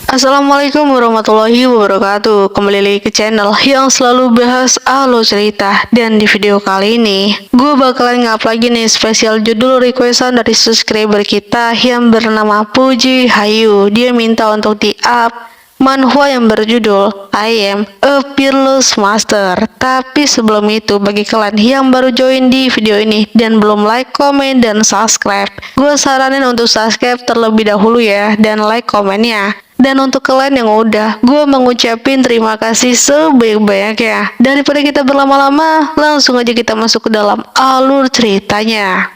Assalamualaikum warahmatullahi wabarakatuh. Kembali lagi ke channel yang selalu bahas alur cerita. Dan di video kali ini gue bakalan ngap lagi nih spesial judul requestan dari subscriber kita yang bernama Puji Hayu. Dia minta untuk di-up manhwa yang berjudul I Am a Fearless Master. Tapi sebelum itu, bagi kalian yang baru join di video ini dan belum like, komen, dan subscribe, gue saranin untuk subscribe terlebih dahulu ya, dan like komennya. Dan untuk kalian yang udah, gue mengucapin terima kasih sebanyak-banyaknya. Daripada kita berlama-lama, langsung aja kita masuk ke dalam alur ceritanya.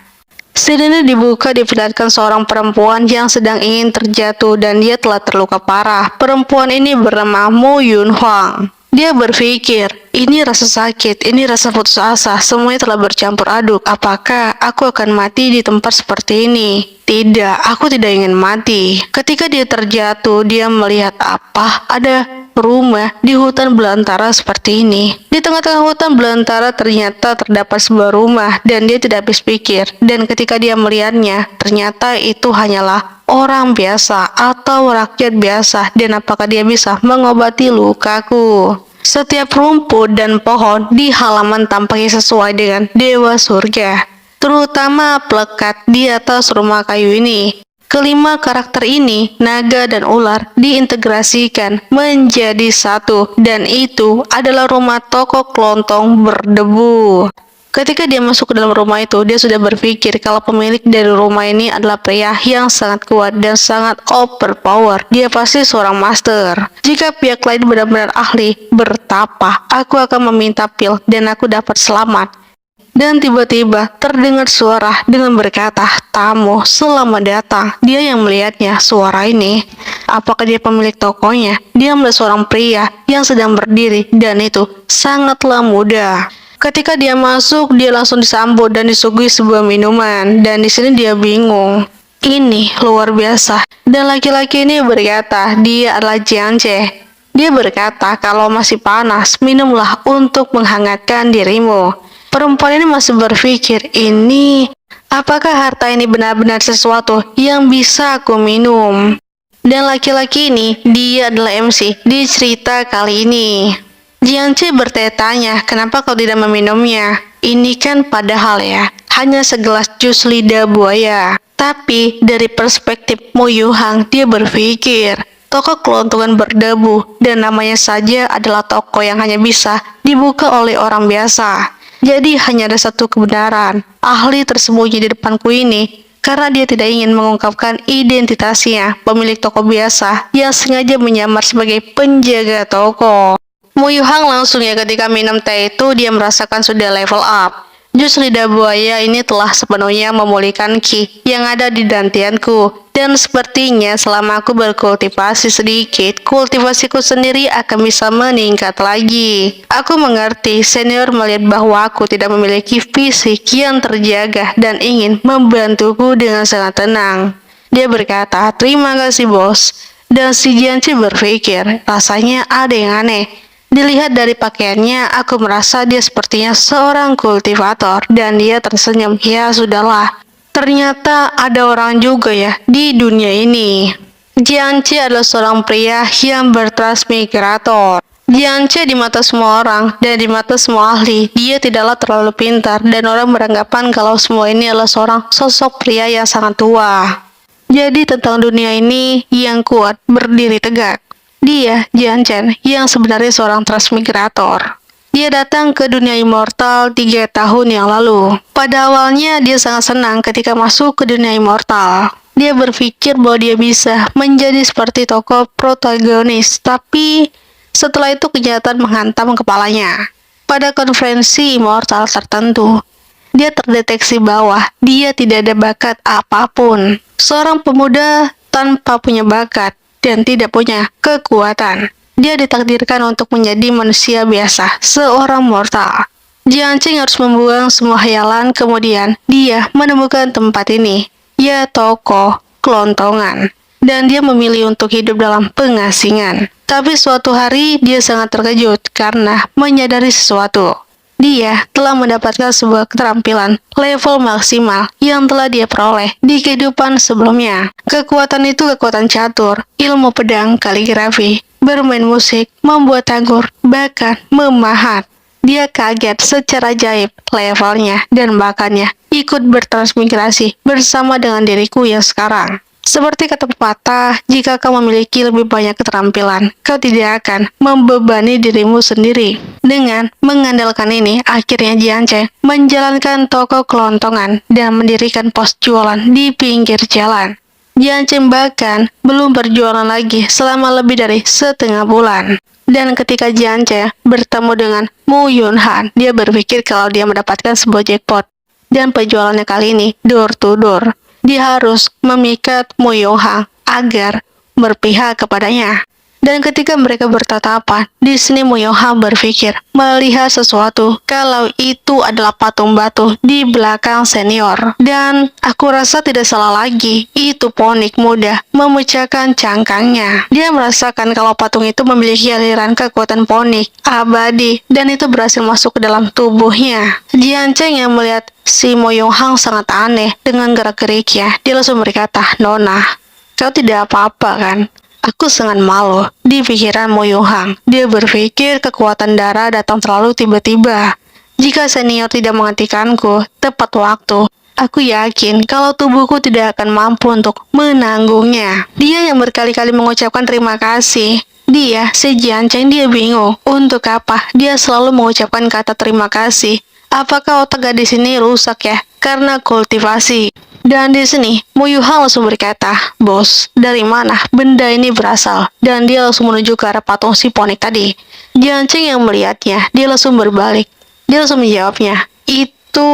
Scene ini diperlihatkan seorang perempuan yang sedang ingin terjatuh dan dia telah terluka parah. Perempuan ini bernama Mo Yun Hwang. Dia berpikir, ini rasa sakit, ini rasa putus asa, semuanya telah bercampur aduk. Apakah aku akan mati di tempat seperti ini? Tidak, aku tidak ingin mati. Ketika dia terjatuh, dia melihat apa? Ada rumah di hutan belantara seperti ini. Di tengah-tengah hutan belantara ternyata terdapat sebuah rumah dan dia tidak habis pikir. Dan ketika dia melihatnya, ternyata itu hanyalah orang biasa atau rakyat biasa. Dan apakah dia bisa mengobati lukaku? Setiap rumput dan pohon di halaman tampaknya sesuai dengan dewa surga, terutama plekat di atas rumah kayu ini. Kelima karakter ini, naga dan ular, diintegrasikan menjadi satu, dan itu adalah rumah toko kelontong berdebu. Ketika dia masuk ke dalam rumah itu, dia sudah berpikir kalau pemilik dari rumah ini adalah pria yang sangat kuat dan sangat overpower. Dia pasti seorang master. Jika pihak lain benar-benar ahli bertapa, aku akan meminta pil dan aku dapat selamat. Dan tiba-tiba terdengar suara dengan berkata, tamu, selamat datang. Dia yang melihatnya, suara ini. Apakah dia pemilik tokonya? Dia melihat seorang pria yang sedang berdiri dan itu sangatlah muda. Ketika dia masuk, dia langsung disambut dan disuguhi sebuah minuman. Dan di sini dia bingung. Ini luar biasa. Dan laki-laki ini berkata, dia adalah Jiang Che. Dia berkata, kalau masih panas, minumlah untuk menghangatkan dirimu. Perempuan ini masih berpikir, apakah harta ini benar-benar sesuatu yang bisa aku minum? Dan laki-laki ini, dia adalah MC di cerita kali ini. Jiang Che bertanya, kenapa kau tidak meminumnya? Ini kan padahal ya, hanya segelas jus lidah buaya. Tapi dari perspektif Mo Yun Hwang, dia berpikir, toko kelontongan berdebu dan namanya saja adalah toko yang hanya bisa dibuka oleh orang biasa. Jadi hanya ada satu kebenaran, ahli tersembunyi di depanku ini, karena dia tidak ingin mengungkapkan identitasnya, pemilik toko biasa yang sengaja menyamar sebagai penjaga toko. Mo Yun Hwang langsung ya ketika minum teh itu dia merasakan sudah level up. Jus lidah buaya ini telah sepenuhnya memulihkan ki yang ada di dantianku. Dan sepertinya selama aku berkultivasi sedikit, kultivasiku sendiri akan bisa meningkat lagi. Aku mengerti senior melihat bahwa aku tidak memiliki fisik yang terjaga dan ingin membantuku dengan sangat tenang. Dia berkata, terima kasih bos. Dan si Jianci berpikir, rasanya ada yang aneh. Dilihat dari pakaiannya, aku merasa dia sepertinya seorang kultivator dan dia tersenyum. Ya sudahlah, ternyata ada orang juga ya di dunia ini. Jiang Che adalah seorang pria yang bertransmigrator. Jiang Che di mata semua orang dan di mata semua ahli, dia tidaklah terlalu pintar dan orang beranggapan kalau semua ini adalah seorang sosok pria yang sangat tua. Jadi tentang dunia ini yang kuat berdiri tegak. Dia, Jiang Chen, yang sebenarnya seorang transmigrator. Dia datang ke dunia immortal 3 tahun yang lalu. Pada awalnya, dia sangat senang ketika masuk ke dunia immortal. Dia berpikir bahwa dia bisa menjadi seperti tokoh protagonis, tapi setelah itu kenyataan menghantam kepalanya. Pada konferensi immortal tertentu, dia terdeteksi bahwa dia tidak ada bakat apapun. Seorang pemuda tanpa punya bakat dan tidak punya kekuatan. Dia ditakdirkan untuk menjadi manusia biasa, seorang mortal. Jiang Che harus membuang semua khayalan, kemudian dia menemukan tempat ini, ya toko kelontongan. Dan dia memilih untuk hidup dalam pengasingan. Tapi suatu hari dia sangat terkejut karena menyadari sesuatu. Dia telah mendapatkan sebuah keterampilan level maksimal yang telah dia peroleh di kehidupan sebelumnya. Kekuatan itu kekuatan catur, ilmu pedang, kaligrafi, bermain musik, membuat anggur, bahkan memahat. Dia kaget secara ajaib levelnya dan bakannya ikut bertransmigrasi bersama dengan diriku yang sekarang. Seperti kata pepatah, jika kau memiliki lebih banyak keterampilan, kau tidak akan membebani dirimu sendiri. Dengan mengandalkan ini, akhirnya Jianceng menjalankan toko kelontongan dan mendirikan pos jualan di pinggir jalan. Jianceng bahkan belum berjualan lagi selama lebih dari setengah bulan. Dan ketika Jianceng bertemu dengan Mu Yunhan, dia berpikir kalau dia mendapatkan sebuah jackpot. Dan penjualannya kali ini door to door. Dia harus memikat Mu Yonghang agar berpihak kepadanya. Dan ketika mereka bertatapan, di sini Mu Yonghang berpikir melihat sesuatu kalau itu adalah patung batu di belakang senior. Dan aku rasa tidak salah lagi, itu ponik muda memecahkan cangkangnya. Dia merasakan kalau patung itu memiliki aliran kekuatan ponik abadi dan itu berhasil masuk ke dalam tubuhnya. Jianceng yang melihat si Mu Yonghang sangat aneh dengan gerak-geriknya. Dia langsung berkata, "Nona, kau tidak apa-apa kan?" Aku sangat malu di pikiran Mu Yonghang. Dia berpikir kekuatan darah datang terlalu tiba-tiba. Jika senior tidak menghentikanku tepat waktu, aku yakin kalau tubuhku tidak akan mampu untuk menanggungnya. Dia yang berkali-kali mengucapkan terima kasih. Dia, si Jianceng, dia bingung untuk apa dia selalu mengucapkan kata terima kasih. Apakah otak gadis ini rusak ya karena kultivasi? Dan di sini, Mu Yonghang langsung berkata, "Bos, dari mana benda ini berasal?" Dan dia langsung menuju ke arah patung si ponik tadi. Jianceng yang melihatnya, dia langsung berbalik. Dia langsung menjawabnya, "Itu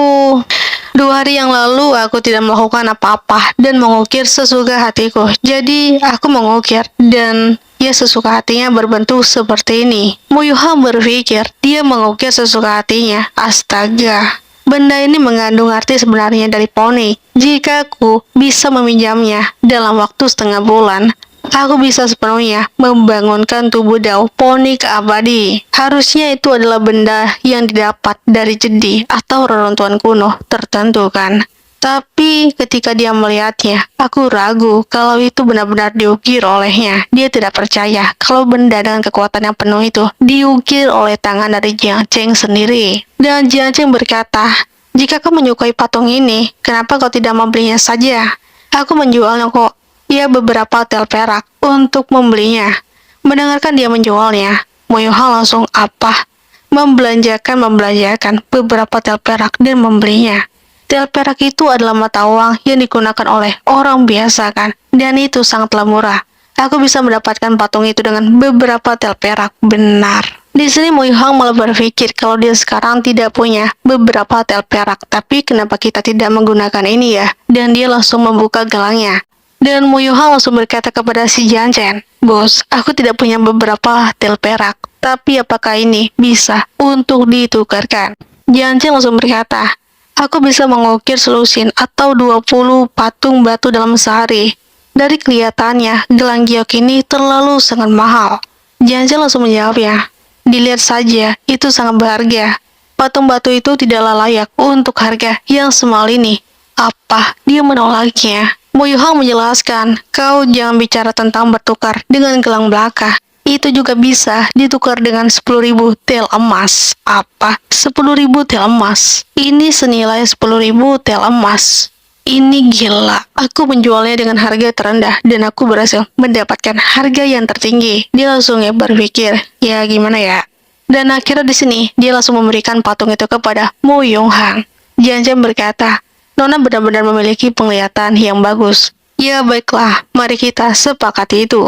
2 hari yang lalu aku tidak melakukan apa-apa dan mengukir sesuka hatiku. Jadi aku mengukir dan ya sesuka hatinya berbentuk seperti ini." Mu Yonghang berpikir dia mengukir sesuka hatinya. Astaga. Benda ini mengandung arti sebenarnya dari poni. Jika aku bisa meminjamnya dalam waktu setengah bulan, aku bisa sepenuhnya membangunkan tubuh Dao Ponik abadi. Harusnya itu adalah benda yang didapat dari jedi atau reruntuhan kuno tertentu kan? Tapi ketika dia melihatnya, aku ragu kalau itu benar-benar diukir olehnya. Dia tidak percaya kalau benda dengan kekuatan yang penuh itu diukir oleh tangan dari Jianceng sendiri. Dan Jianceng berkata, "Jika kau menyukai patung ini, kenapa kau tidak membelinya saja? Aku menjualnya kok." Ia beberapa tel perak untuk membelinya. Mendengarkan dia menjualnya, Mu Yonghang langsung apa? Membelanjakan beberapa tel perak dan membelinya. Tel perak itu adalah mata uang yang digunakan oleh orang biasa kan, dan itu sangatlah murah. Aku bisa mendapatkan patung itu dengan beberapa tel perak, benar. Di sini Mu Yonghang malah berpikir kalau dia sekarang tidak punya beberapa tel perak, tapi kenapa kita tidak menggunakan ini ya? Dan dia langsung membuka gelangnya. Dan Mu Yonghang langsung berkata kepada si Jianceng, "Bos, aku tidak punya beberapa tel perak, tapi apakah ini bisa untuk ditukarkan?" Jianceng langsung berkata, "Aku bisa mengukir selusin atau 20 patung batu dalam sehari. Dari kelihatannya, gelang giok ini terlalu sangat mahal." Jianceng langsung menjawabnya, "Dilihat saja, itu sangat berharga. Patung batu itu tidaklah layak untuk harga yang semahal ini." Apa? Dia menolaknya. Mu Yonghang menjelaskan, "Kau jangan bicara tentang bertukar dengan gelang belaka. Itu juga bisa ditukar dengan 10.000 tel emas." Apa? 10.000 tel emas? Ini senilai 10.000 tel emas. Ini gila. Aku menjualnya dengan harga terendah dan aku berhasil mendapatkan harga yang tertinggi. Dia langsung berpikir, ya gimana ya? Dan akhirnya di sini dia langsung memberikan patung itu kepada Mu Yonghang. Jianceng berkata, "Nona benar-benar memiliki penglihatan yang bagus." Ya baiklah, mari kita sepakati itu.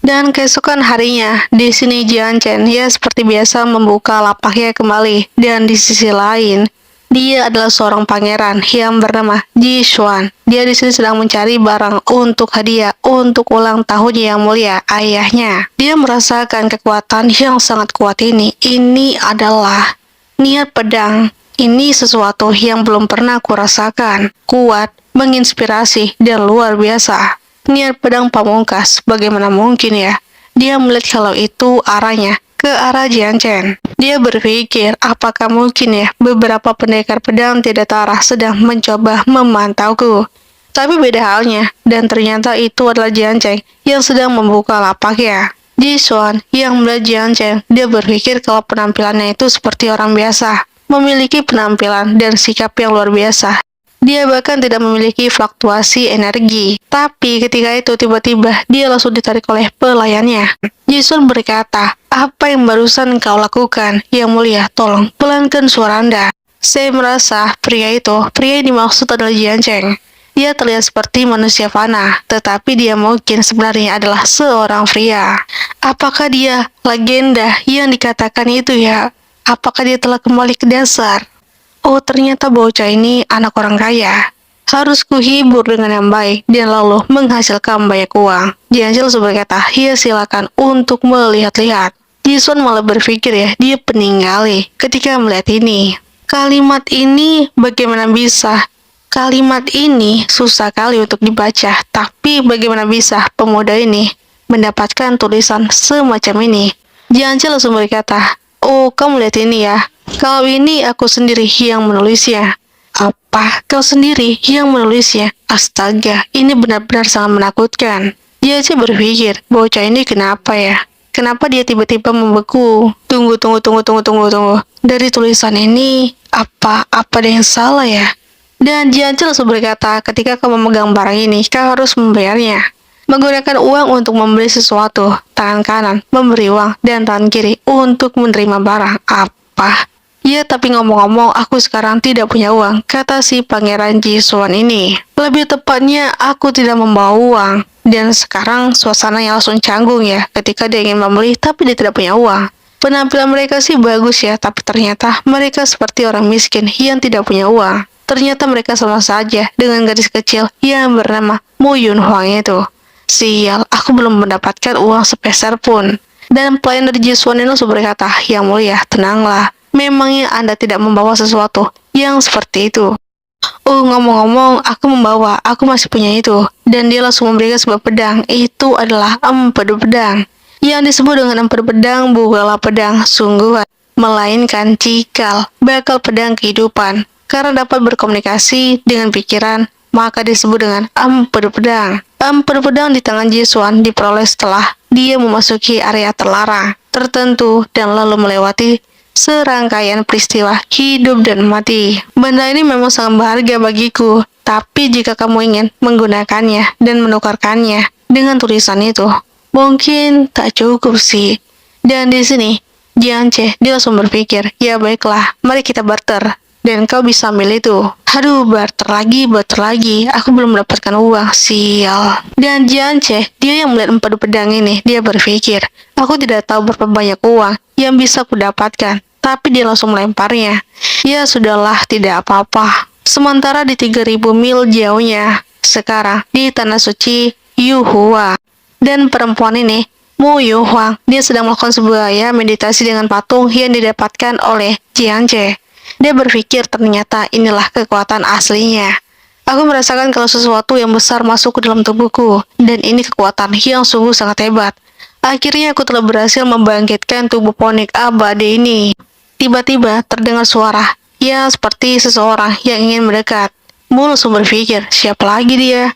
Dan keesokan harinya, di sini Jianceng ya seperti biasa membuka lapaknya kembali. Dan di sisi lain, dia adalah seorang pangeran yang bernama Ji Xuan. Dia di sini sedang mencari barang untuk hadiah untuk ulang tahunnya yang mulia ayahnya. Dia merasakan kekuatan yang sangat kuat ini. Ini adalah niat pedang. Ini sesuatu yang belum pernah kurasakan. Kuat, menginspirasi, dan luar biasa. Niat pedang pamungkas, bagaimana mungkin ya? Dia melihat kalau itu arahnya ke arah Jian Chen. Dia berpikir, apakah mungkin ya beberapa pendekar pedang tidak tarah sedang mencoba memantauku. Tapi beda halnya, dan ternyata itu adalah Jian Chen yang sedang membuka lapaknya. Ji Xuan yang melihat Jian Chen, dia berpikir kalau penampilannya itu seperti orang biasa, memiliki penampilan dan sikap yang luar biasa. Dia bahkan tidak memiliki fluktuasi energi. Tapi ketika itu tiba-tiba dia langsung ditarik oleh pelayannya. Ji Xuan berkata, apa yang barusan kau lakukan? Yang mulia, tolong pelankan suara Anda. Saya merasa pria yang dimaksud adalah Jian Chen. Dia terlihat seperti manusia fana, tetapi dia mungkin sebenarnya adalah seorang pria. Apakah dia legenda yang dikatakan itu ya? Apakah dia telah kembali ke dasar? Oh, ternyata bocah ini anak orang kaya. Harus kuhibur dengan yang baik dan lalu menghasilkan banyak uang. Jian Chen berkata, ya silakan untuk melihat-lihat. Ji Xuan malah berpikir ya, dia peninggali ketika melihat ini. Kalimat ini bagaimana bisa? Kalimat ini susah kali untuk dibaca, tapi bagaimana bisa pemuda ini mendapatkan tulisan semacam ini? Jian Chen langsung berkata, oh, kamu lihat ini ya. Kalau ini aku sendiri yang menulisnya. Apa? Kau sendiri yang menulisnya? Astaga, ini benar-benar sangat menakutkan. Jian Chen berpikir, bocah ini kenapa ya? Kenapa dia tiba-tiba membeku? Tunggu. Dari tulisan ini, apa ada yang salah ya? Dan Jian Chen langsung berkata, ketika kau memegang barang ini, kau harus membayarnya. Menggunakan uang untuk membeli sesuatu, tangan kanan memberi uang, dan tangan kiri untuk menerima barang. Apa? Ya, tapi ngomong-ngomong, aku sekarang tidak punya uang, kata si Pangeran Ji Xuan ini. Lebih tepatnya, aku tidak membawa uang. Dan sekarang suasananya langsung canggung ya, ketika dia ingin membeli, tapi dia tidak punya uang. Penampilan mereka sih bagus ya, tapi ternyata mereka seperti orang miskin yang tidak punya uang. Ternyata mereka sama saja dengan gadis kecil yang bernama Mu Yun Huang itu. Sial, aku belum mendapatkan uang sepeser pun. Dan pelayan dari Ji Xuan itu berkata, yang mulia, tenanglah. Memangnya Anda tidak membawa sesuatu yang seperti itu? Oh, ngomong-ngomong, aku membawa, aku masih punya itu. Dan dia langsung memberikan sebuah pedang. Itu adalah empedu pedang. Yang disebut dengan empedu pedang bukanlah pedang sungguhan, melainkan cikal, bakal pedang kehidupan. Karena dapat berkomunikasi dengan pikiran, maka disebut dengan empedu pedang. Empedu pedang di tangan Ji Xuan diperoleh setelah dia memasuki area terlarang tertentu dan lalu melewati serangkaian peristiwa hidup dan mati. Benda ini memang sangat berharga bagiku, tapi jika kamu ingin menggunakannya dan menukarkannya dengan tulisan itu, mungkin tak cukup sih. Dan di sini, Jian Chen dia langsung berpikir, ya baiklah, mari kita barter. Dan kau bisa ambil itu. Aduh, barter lagi, aku belum mendapatkan uang, sial. Dan Jian Chen, dia yang melihat empedu pedang ini, dia berpikir, aku tidak tahu berapa banyak uang yang bisa aku dapatkan, tapi dia langsung melemparnya. Ya sudahlah, tidak apa-apa. Sementara di 3000 mil jauhnya, sekarang di tanah suci Yuhua. Dan perempuan ini, Mu Yu Huang, dia sedang melakukan sebuah meditasi dengan patung yang didapatkan oleh Jian Chen. Dia berpikir ternyata inilah kekuatan aslinya. Aku merasakan kalau sesuatu yang besar masuk ke dalam tubuhku, dan ini kekuatan yang sungguh sangat hebat. Akhirnya aku telah berhasil membangkitkan tubuh ponik abadi ini. Tiba-tiba terdengar suara, ya seperti seseorang yang ingin mendekat. Mu langsung berpikir, siapa lagi dia?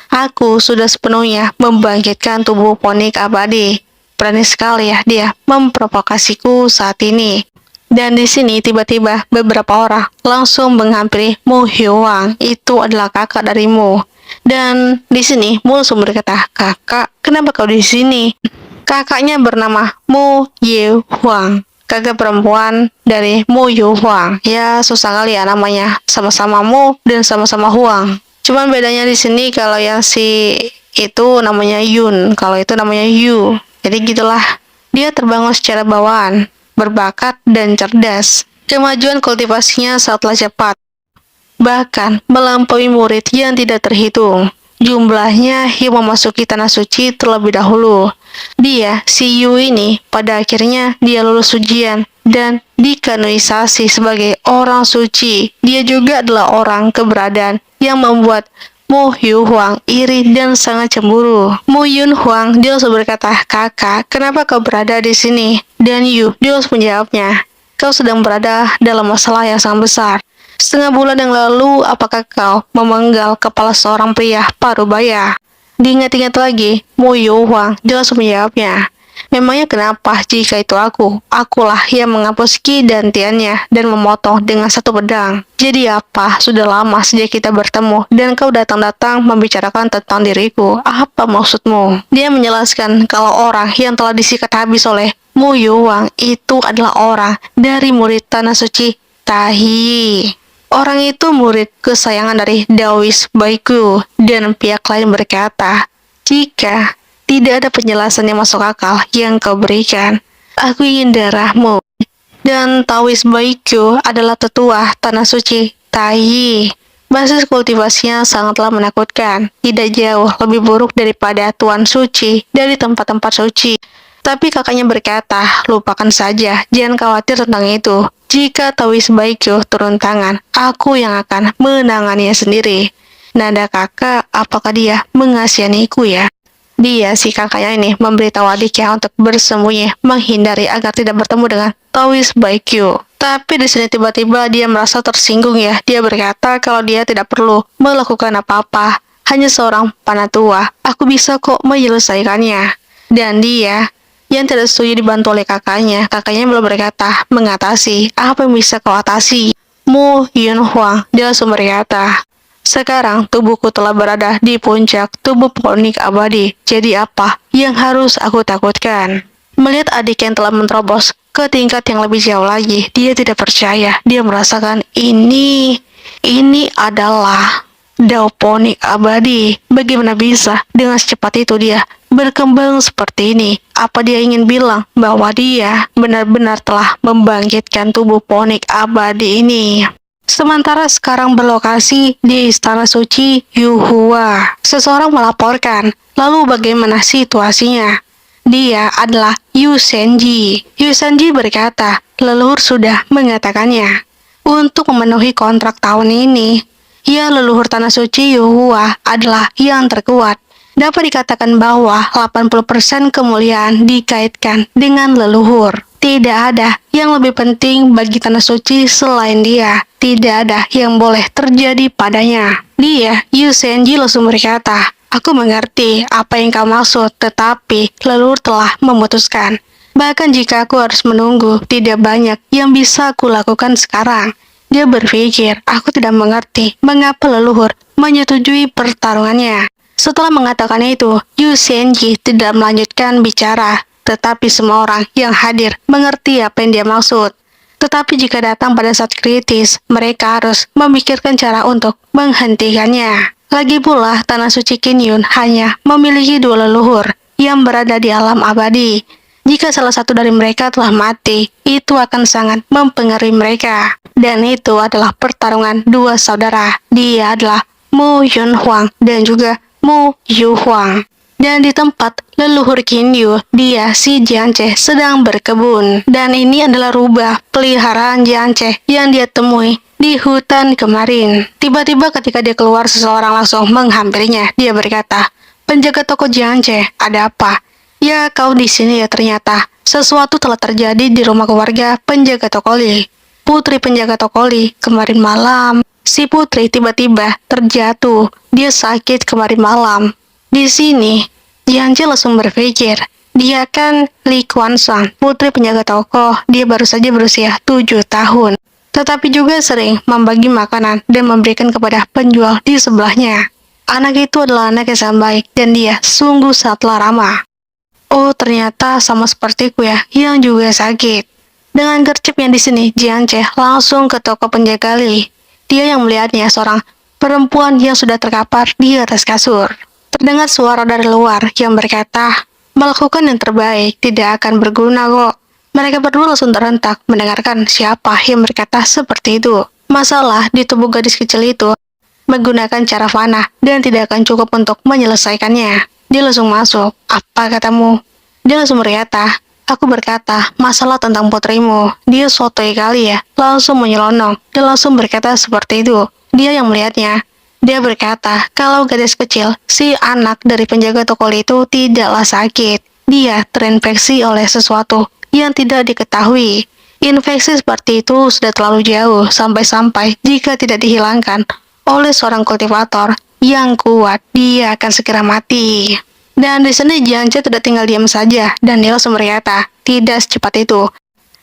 Aku sudah sepenuhnya membangkitkan tubuh ponik abadi. Berani sekali ya dia memprovokasiku saat ini. Dan di sini tiba-tiba beberapa orang langsung menghampiri Mu Hyuang. Itu adalah kakak dari Mu. Dan di sini Mu langsung berkata, kakak, kenapa kau di sini? Kakaknya bernama Mu Ye Huang, kakak perempuan dari Mu Yu Huang. Ya susah kali ya namanya, sama-sama Mu dan sama-sama Huang. Cuman bedanya di sini kalau yang si itu namanya Yun, kalau itu namanya Yu. Jadi gitulah. Dia terbangun secara bawaan, berbakat dan cerdas. Kemajuan kultivasinya sangatlah cepat, bahkan melampaui murid yang tidak terhitung. Jumlahnya yang memasuki tanah suci terlebih dahulu. Dia, si Yu ini, pada akhirnya dia lulus ujian dan dikanonisasi sebagai orang suci. Dia juga adalah orang keberadaan yang membuat Mo Yu Huang iri dan sangat cemburu. Mo Yun Huang dia langsung berkata, "Kakak, kenapa kau berada di sini?" Dan Yu dia langsung menjawabnya, "Kau sedang berada dalam masalah yang sangat besar. Setengah bulan yang lalu, apakah kau memenggal kepala seorang pria parubaya?" Diingat-ingat lagi, Mo Yu Huang dia langsung menjawabnya, "Memangnya kenapa jika itu aku? Akulah yang menghapus ki dantiannya dan memotong dengan satu pedang. Jadi apa? Sudah lama sejak kita bertemu dan kau datang-datang membicarakan tentang diriku. Apa maksudmu?" Dia menjelaskan kalau orang yang telah disikat habis oleh Mu Yuwang itu adalah orang dari murid Tanah Suci Tahi. Orang itu murid kesayangan dari Daois Baiku, dan pihak lain berkata, "Jika tidak ada penjelasan yang masuk akal yang kau berikan, aku ingin darahmu." Dan Taois Baiku adalah tetua Tanah Suci Tai. Basis kultivasinya sangatlah menakutkan, tidak jauh lebih buruk daripada Tuan Suci dari tempat-tempat suci. Tapi kakaknya berkata, "Lupakan saja, jangan khawatir tentang itu. Jika Taois Baiku turun tangan, aku yang akan menanganinya sendiri." Nada kakak, apakah dia mengasihaniku ya? Dia si kakaknya ini memberitahu adiknya untuk bersembunyi, menghindari agar tidak bertemu dengan Taois Baiku. Tapi di sini tiba-tiba dia merasa tersinggung ya. Dia berkata kalau dia tidak perlu melakukan apa-apa, hanya seorang panatua. Aku bisa kok menyelesaikannya. Dan dia yang tidak setuju dibantu oleh kakaknya. Kakaknya belum berkata, "Mengatasi, apa yang bisa kau atasi?" Mu Yun Huang dia langsung berkata, "Sekarang tubuhku telah berada di puncak tubuh ponik abadi. Jadi apa yang harus aku takutkan?" Melihat adik yang telah menerobos ke tingkat yang lebih jauh lagi, dia tidak percaya. Dia merasakan ini adalah Dao Ponik abadi. Bagaimana bisa dengan secepat itu dia berkembang seperti ini? Apa dia ingin bilang bahwa dia benar-benar telah membangkitkan tubuh Ponik abadi ini? Sementara sekarang berlokasi di Istana Suci Yuhua, seseorang melaporkan. Lalu bagaimana situasinya? Dia adalah Yu Senji. Yu Senji berkata, leluhur sudah mengatakannya. Untuk memenuhi kontrak tahun ini, ya leluhur Tanah Suci Yuhua adalah yang terkuat. Dapat dikatakan bahwa 80% kemuliaan dikaitkan dengan leluhur. Tidak ada yang lebih penting bagi Tanah Suci selain dia. Tidak ada yang boleh terjadi padanya. Dia, Yu Senji langsung berkata, "Aku mengerti apa yang kau maksud, tetapi leluhur telah memutuskan. Bahkan jika aku harus menunggu, tidak banyak yang bisa aku lakukan sekarang." Dia berpikir, aku tidak mengerti mengapa leluhur menyetujui pertarungannya. Setelah mengatakan itu, Yu Senji tidak melanjutkan bicara, tetapi semua orang yang hadir mengerti apa yang dia maksud. Tetapi jika datang pada saat kritis, mereka harus memikirkan cara untuk menghentikannya. Lagi pula, Tanah Suci Qinyun hanya memiliki dua leluhur yang berada di alam abadi. Jika salah satu dari mereka telah mati, itu akan sangat mempengaruhi mereka. Dan itu adalah pertarungan dua saudara. Dia adalah Mu Yun Huang dan juga Mu Yu Huang. Dan di tempat leluhur Kinyu, dia si Jiance sedang berkebun. Dan ini adalah rubah peliharaan Jiance yang dia temui di hutan kemarin. Tiba-tiba ketika dia keluar, seseorang langsung menghampirinya. Dia berkata, "Penjaga toko Jiance, ada apa?" "Ya, kau di sini ya ternyata. Sesuatu telah terjadi di rumah keluarga penjaga toko Li. Putri penjaga toko Li kemarin malam. Si putri tiba-tiba terjatuh. Dia sakit kemarin malam." Di sini, Jiance langsung berpikir, dia kan Li Kuansang, putri penjaga toko. Dia baru saja berusia 7 tahun. Tetapi juga sering membagi makanan dan memberikan kepada penjual di sebelahnya. Anak itu adalah anak yang sangat baik dan dia sungguh sangatlah ramah. Oh, ternyata sama sepertiku ya, yang juga sakit. Dengan gercepnya di sini, Jiance langsung ke toko penjaga Li. Dia yang melihatnya seorang perempuan yang sudah terkapar di atas kasur. Terdengar suara dari luar yang berkata, "Melakukan yang terbaik tidak akan berguna kok." Mereka berdua langsung terhentak mendengarkan siapa yang berkata seperti itu. Masalah di tubuh gadis kecil itu menggunakan cara fana dan tidak akan cukup untuk menyelesaikannya. Dia langsung masuk. "Apa katamu?" Dia langsung berkata, "Aku berkata masalah tentang putrimu." Dia sotoy kali ya, langsung menyelonong dan langsung berkata seperti itu. Dia yang melihatnya. Dia berkata kalau gadis kecil, si anak dari penjaga toko itu tidaklah sakit. Dia terinfeksi oleh sesuatu yang tidak diketahui. Infeksi seperti itu sudah terlalu jauh sampai-sampai jika tidak dihilangkan oleh seorang kultivator yang kuat, dia akan segera mati. Dan di sini Jiang Che tidak tinggal diam saja dan dia langsung berkata, tidak secepat itu.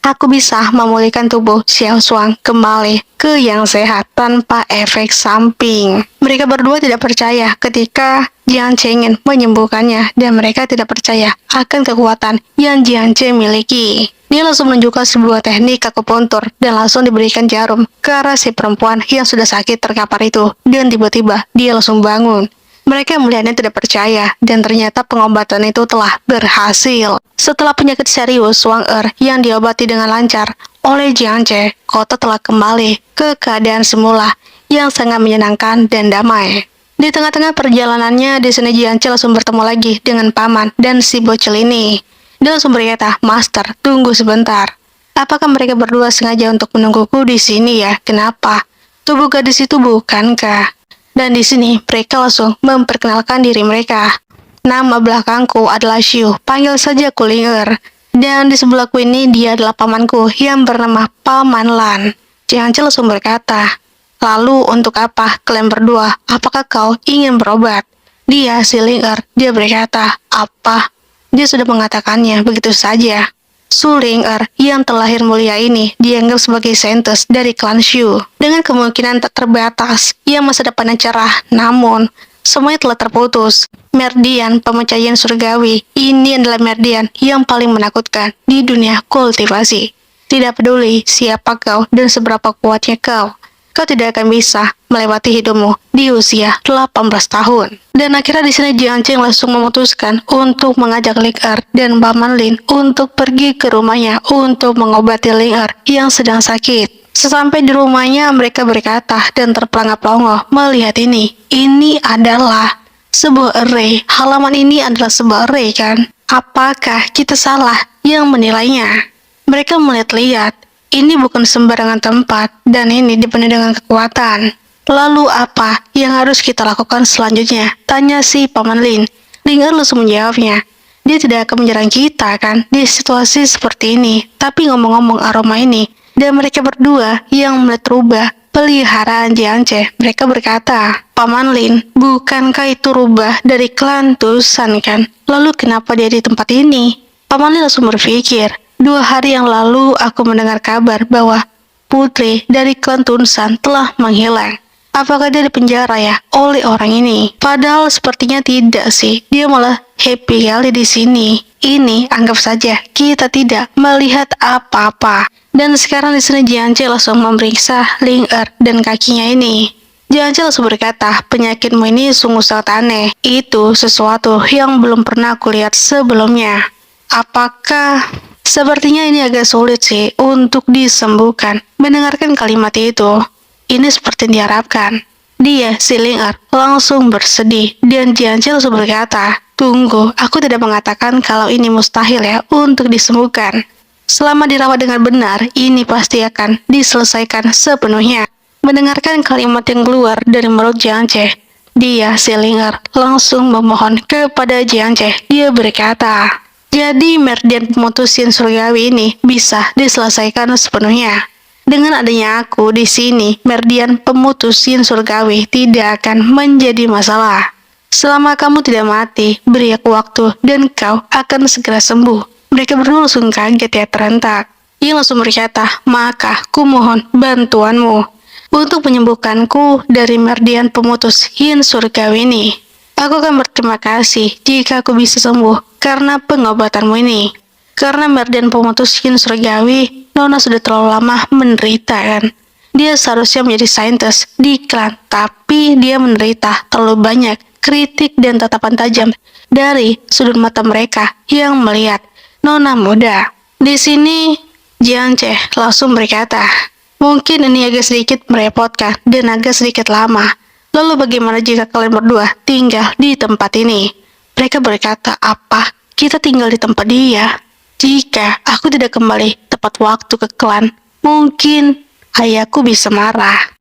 Aku bisa memulihkan tubuh Xiao Shuang kembali ke yang sehat tanpa efek samping. Mereka berdua tidak percaya ketika Jiang Che ingin menyembuhkannya dan mereka tidak percaya akan kekuatan yang Jiang Che miliki. Dia langsung menunjukkan sebuah teknik akupuntur dan langsung diberikan jarum ke arah si perempuan yang sudah sakit terkapar itu. Dan tiba-tiba dia langsung bangun. Mereka melihatnya tidak percaya, dan ternyata pengobatan itu telah berhasil. Setelah penyakit serius Wang Er yang diobati dengan lancar oleh Jiang Che, kota telah kembali ke keadaan semula yang sangat menyenangkan dan damai. Di tengah-tengah perjalanannya, di sini Jiang Che langsung bertemu lagi dengan paman dan si bocil ini. Dia langsung berkata, Master, tunggu sebentar. Apakah mereka berdua sengaja untuk menungguku di sini ya? Kenapa? Tubuh gadis itu bukankah? Dan di sini mereka langsung memperkenalkan diri mereka. Nama belakangku adalah Xiu, panggil saja Kulinger. Dan di sebelahku ini dia adalah pamanku yang bernama Paman Lan. Jiang Che langsung berkata, lalu untuk apa kalian berdua? Apakah kau ingin berobat? Dia si Linger, dia berkata, apa? Dia sudah mengatakannya begitu saja. Su Linger yang terlahir mulia ini dianggap sebagai saintis dari klan Shu dengan kemungkinan tak terbatas yang masa depannya cerah, namun semuanya telah terputus. Merdian pemecah yin surgawi ini adalah merdian yang paling menakutkan di dunia kultivasi. Tidak peduli siapa kau dan seberapa kuatnya kau tidak akan bisa melewati hidupmu di usia 18 tahun. Dan akhirnya di sini Jiang Che langsung memutuskan untuk mengajak Ling Er dan Paman Lin untuk pergi ke rumahnya untuk mengobati Ling Er yang sedang sakit. Sesampai di rumahnya mereka berkata dan terperangap-langap melihat ini. Ini adalah sebuah array. Halaman ini adalah sebuah array kan? Apakah kita salah yang menilainya? Mereka melihat-lihat. Ini bukan sembarangan tempat, dan ini dipenuhi dengan kekuatan. Lalu apa yang harus kita lakukan selanjutnya? Tanya si Paman Lin. Ling Er langsung menjawabnya. Dia tidak akan menyerang kita kan di situasi seperti ini. Tapi ngomong-ngomong aroma ini, dan mereka berdua yang melihat rubah peliharaan Jiang Che. Mereka berkata, Paman Lin, bukankah itu rubah dari klan Tusan kan? Lalu kenapa dia di tempat ini? Paman Lin langsung berpikir, 2 hari yang lalu aku mendengar kabar bahwa putri dari klan Tunsan telah menghilang. Apakah dia dipenjara ya oleh orang ini? Padahal sepertinya tidak sih. Dia malah happy kali di sini. Ini anggap saja kita tidak melihat apa-apa. Dan sekarang di sini Jiang Che langsung memeriksa Ling Er dan kakinya ini. Jiang Che langsung berkata, penyakitmu ini sungguh sangat aneh. Itu sesuatu yang belum pernah aku lihat sebelumnya. Apakah sepertinya ini agak sulit sih untuk disembuhkan. Mendengarkan kalimat itu, ini seperti diharapkan. Dia, si Ling Er, langsung bersedih dan Jiang Che langsung berkata, tunggu, aku tidak mengatakan kalau ini mustahil ya untuk disembuhkan. Selama dirawat dengan benar, ini pasti akan diselesaikan sepenuhnya. Mendengarkan kalimat yang keluar dari mulut Jiang Che, dia, si Ling Er, langsung memohon kepada Jiang Che. Dia berkata, jadi merdian pemutus yin surgawi ini bisa diselesaikan sepenuhnya. Dengan adanya aku di sini, merdian pemutus yin surgawi tidak akan menjadi masalah. Selama kamu tidak mati, beri aku waktu dan kau akan segera sembuh. Mereka berdua langsung kaget ya terentak. Ia langsung berkata, maka ku mohon bantuanmu untuk menyembuhkanku dari merdian pemutus yin surgawi ini. Aku akan berterima kasih jika aku bisa sembuh karena pengobatanmu ini. Karena merdian pemutus yin surgawi, Nona sudah terlalu lama menderita kan. Dia seharusnya menjadi saintis di klan, tapi dia menderita terlalu banyak kritik dan tatapan tajam dari sudut mata mereka yang melihat Nona muda. Di sini Jiang Che langsung berkata, mungkin ini agak sedikit merepotkan dan agak sedikit lama. Lalu bagaimana jika kalian berdua tinggal di tempat ini? Mereka berkata, apa? Kita tinggal di tempat dia? Jika aku tidak kembali tepat waktu ke klan, mungkin ayahku bisa marah.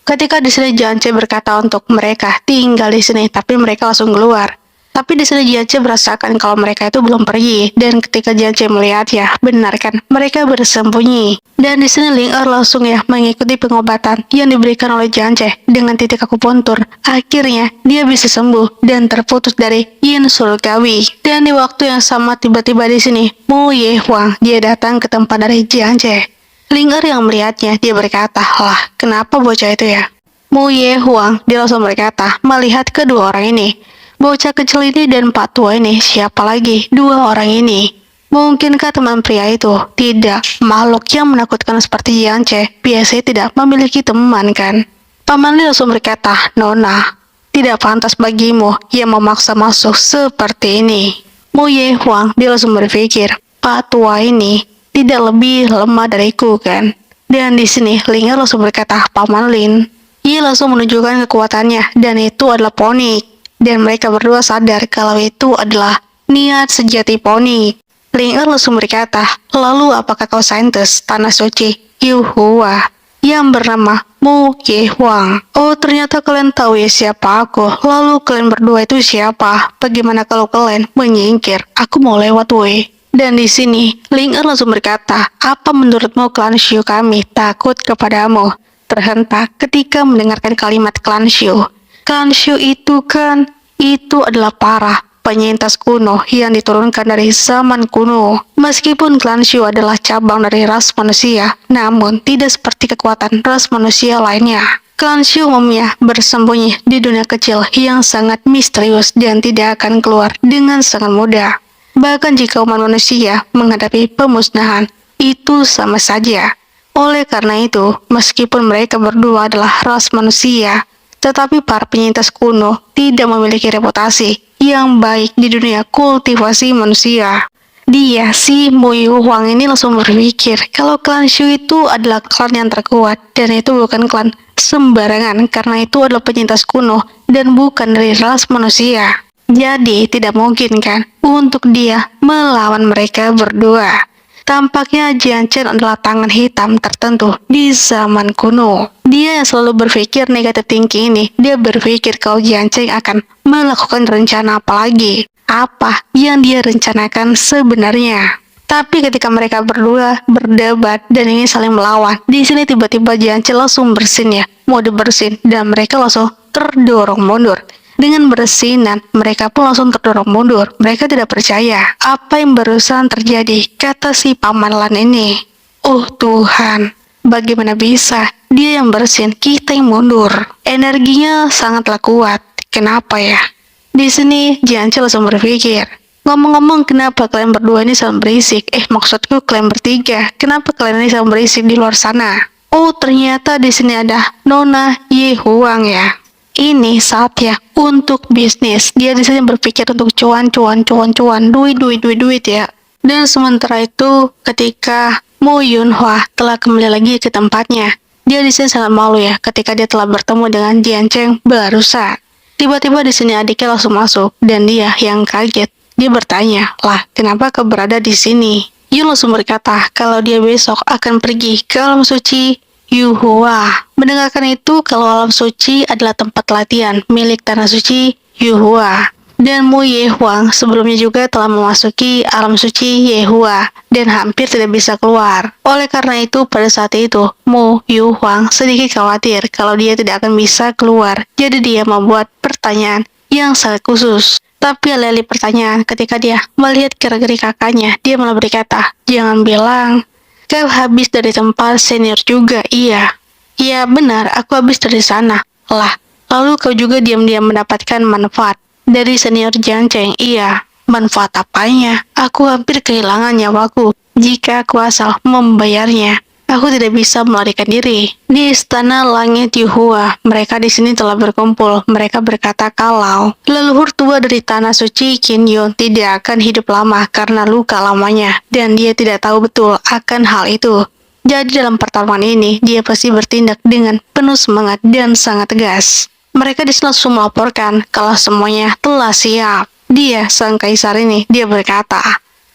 Ketika di sini Jiance berkata untuk mereka tinggal di sini, tapi mereka langsung keluar. Tapi di sini Jiance merasakan kalau mereka itu belum pergi, dan ketika Jiance melihat ya, benar kan, mereka bersembunyi. Dan di sini Ling Er langsung ya mengikuti pengobatan yang diberikan oleh Jiance dengan titik akupuntur. Akhirnya dia bisa sembuh dan terputus dari yin surgawi. Dan di waktu yang sama tiba-tiba di sini Mo Ye Huang dia datang ke tempat dari Jiance. Ling Er yang melihatnya, dia berkata, lah kenapa bocah itu ya? Mo Ye Huang dia langsung berkata, melihat kedua orang ini. Bocah kecil ini dan Pak Tua ini, siapa lagi? Dua orang ini. Mungkinkah teman pria itu? Tidak, makhluk yang menakutkan seperti Jiance biasanya tidak memiliki teman kan? Paman Li langsung berkata, Nona, tidak pantas bagimu yang memaksa masuk seperti ini. Mo Ye Huang dia langsung berpikir, Pak Tua ini tidak lebih lemah dariku kan? Dan di sini Ling Er langsung berkata, Paman Lin. Ia langsung menunjukkan kekuatannya dan itu adalah Pony. Dan mereka berdua sadar kalau itu adalah niat sejati Pony. Ling Er langsung berkata, lalu apakah kau saintis tanah suci Yuhua yang bernama Mo Ye Huang? Oh ternyata kalian tahu ya siapa aku. Lalu kalian berdua itu siapa? Bagaimana kalau kalian menyingkir? Aku mau lewat woi. Dan di sini Ling Er langsung berkata, apa menurutmu klan Shu kami takut kepadamu? Terhentak ketika mendengarkan kalimat klan Shu. Klan Shu itu kan, itu adalah para penyintas kuno yang diturunkan dari zaman kuno. Meskipun klan Shu adalah cabang dari ras manusia, namun tidak seperti kekuatan ras manusia lainnya. Klan Shu umumnya bersembunyi di dunia kecil yang sangat misterius dan tidak akan keluar dengan sangat mudah. Bahkan jika umat manusia menghadapi pemusnahan, itu sama saja. Oleh karena itu, meskipun mereka berdua adalah ras manusia, tetapi para penyintas kuno tidak memiliki reputasi yang baik di dunia kultivasi manusia. Dia, si Mo Ye Huang ini langsung berpikir kalau klan Shu itu adalah klan yang terkuat dan itu bukan klan sembarangan karena itu adalah penyintas kuno dan bukan dari ras manusia. Jadi tidak mungkin kan untuk dia melawan mereka berdua. Tampaknya Jiance adalah tangan hitam tertentu di zaman kuno. Dia yang selalu berpikir negatif thinking ini, dia berpikir kalau Jiance akan melakukan rencana apa lagi. Apa yang dia rencanakan sebenarnya. Tapi ketika mereka berdua berdebat dan ini saling melawan, di sini tiba-tiba Jiance langsung bersin ya, mau dibersin dan mereka langsung terdorong mundur. Dengan bersinan, mereka pun langsung terdorong mundur. Mereka tidak percaya apa yang barusan terjadi, kata si Paman Lan ini. Oh Tuhan, bagaimana bisa? Dia yang bersin, kita yang mundur. Energinya sangatlah kuat. Kenapa ya? Di sini Jiance langsung berpikir. Ngomong-ngomong, kenapa kalian berdua ini sangat berisik? Maksudku kalian bertiga. Kenapa kalian ini sangat berisik di luar sana? Oh, ternyata di sini ada Nona Ye Huang ya. Ini saatnya untuk bisnis. Dia di sini berpikir untuk cuan, duit ya. Dan sementara itu, ketika Mo Yun Hwa telah kembali lagi ke tempatnya, dia di sini sangat malu ya ketika dia telah bertemu dengan Jiance barusan. Tiba-tiba di sini adiknya langsung masuk dan dia yang kaget. Dia bertanya, lah kenapa kau berada di sini? Yun langsung berkata kalau dia besok akan pergi ke alam suci Yuhua. Mendengarkan itu, kalau alam suci adalah tempat latihan milik tanah suci Yuhua. Dan Mo Ye Huang sebelumnya juga telah memasuki alam suci Yuhua dan hampir tidak bisa keluar. Oleh karena itu, pada saat itu, Mo Ye Huang sedikit khawatir kalau dia tidak akan bisa keluar. Jadi dia membuat pertanyaan yang sangat khusus. Tapi alih-alih pertanyaan, ketika dia melihat gerak-gerik kakaknya, dia malah berkata, jangan bilang kau habis dari tempat senior juga, iya. Iya benar, aku habis dari sana. Lah, lalu kau juga diam-diam mendapatkan manfaat dari senior Jiance, iya. Manfaat apanya? Aku hampir kehilangan nyawaku jika aku asal membayarnya. Aku tidak bisa melarikan diri. Di istana langit Yuhua, mereka di sini telah berkumpul. Mereka berkata kalau leluhur tua dari tanah suci Qin Yun tidak akan hidup lama karena luka lamanya, dan dia tidak tahu betul akan hal itu. Jadi dalam pertarungan ini, dia pasti bertindak dengan penuh semangat dan sangat tegas. Mereka di sini langsung melaporkan kalau semuanya telah siap. Dia, sang kaisar ini, dia berkata,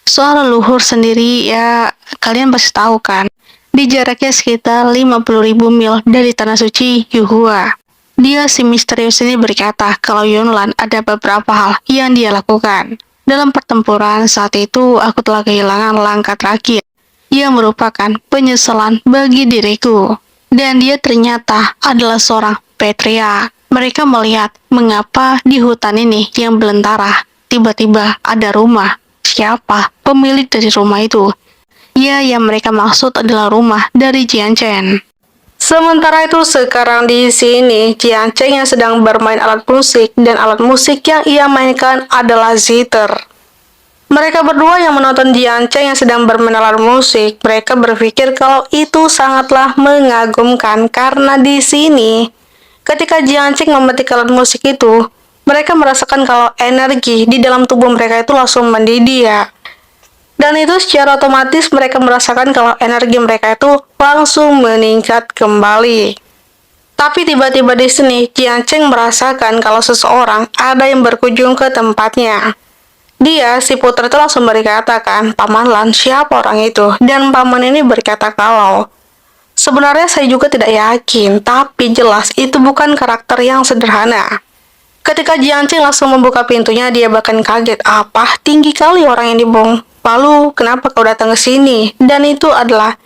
soal leluhur sendiri ya kalian pasti tahu kan. di jaraknya sekitar 50.000 mil dari tanah suci Yuhua. Dia si misterius ini berkata kalau Yunlan ada beberapa hal yang dia lakukan. Dalam pertempuran saat itu, aku telah kehilangan langkah terakhir yang merupakan penyesalan bagi diriku. Dan dia ternyata adalah seorang patriark. Mereka melihat mengapa di hutan ini yang belantara tiba-tiba ada rumah. Siapa pemilik dari rumah itu? Ya, yang mereka maksud adalah rumah dari Jian Chen. Sementara itu sekarang di sini, Jian Chen yang sedang bermain alat musik dan alat musik yang ia mainkan adalah zither. Mereka berdua yang menonton Jian Chen yang sedang bermain alat musik, mereka berpikir kalau itu sangatlah mengagumkan karena di sini, ketika Jian Chen memetik alat musik itu, mereka merasakan kalau energi di dalam tubuh mereka itu langsung mendidih ya. Dan itu secara otomatis mereka merasakan kalau energi mereka itu langsung meningkat kembali. Tapi tiba-tiba di sini, Jian Chen merasakan kalau seseorang ada yang berkunjung ke tempatnya. Dia, si putra itu langsung berkata kan, Paman Lan, siapa orang itu? Dan paman ini berkata kalau, sebenarnya saya juga tidak yakin, tapi jelas itu bukan karakter yang sederhana. Ketika Jian Chen langsung membuka pintunya, dia bahkan kaget, apa? Tinggi kali orang ini, Bong. Lalu, kenapa kau datang ke sini? Dan itu adalah,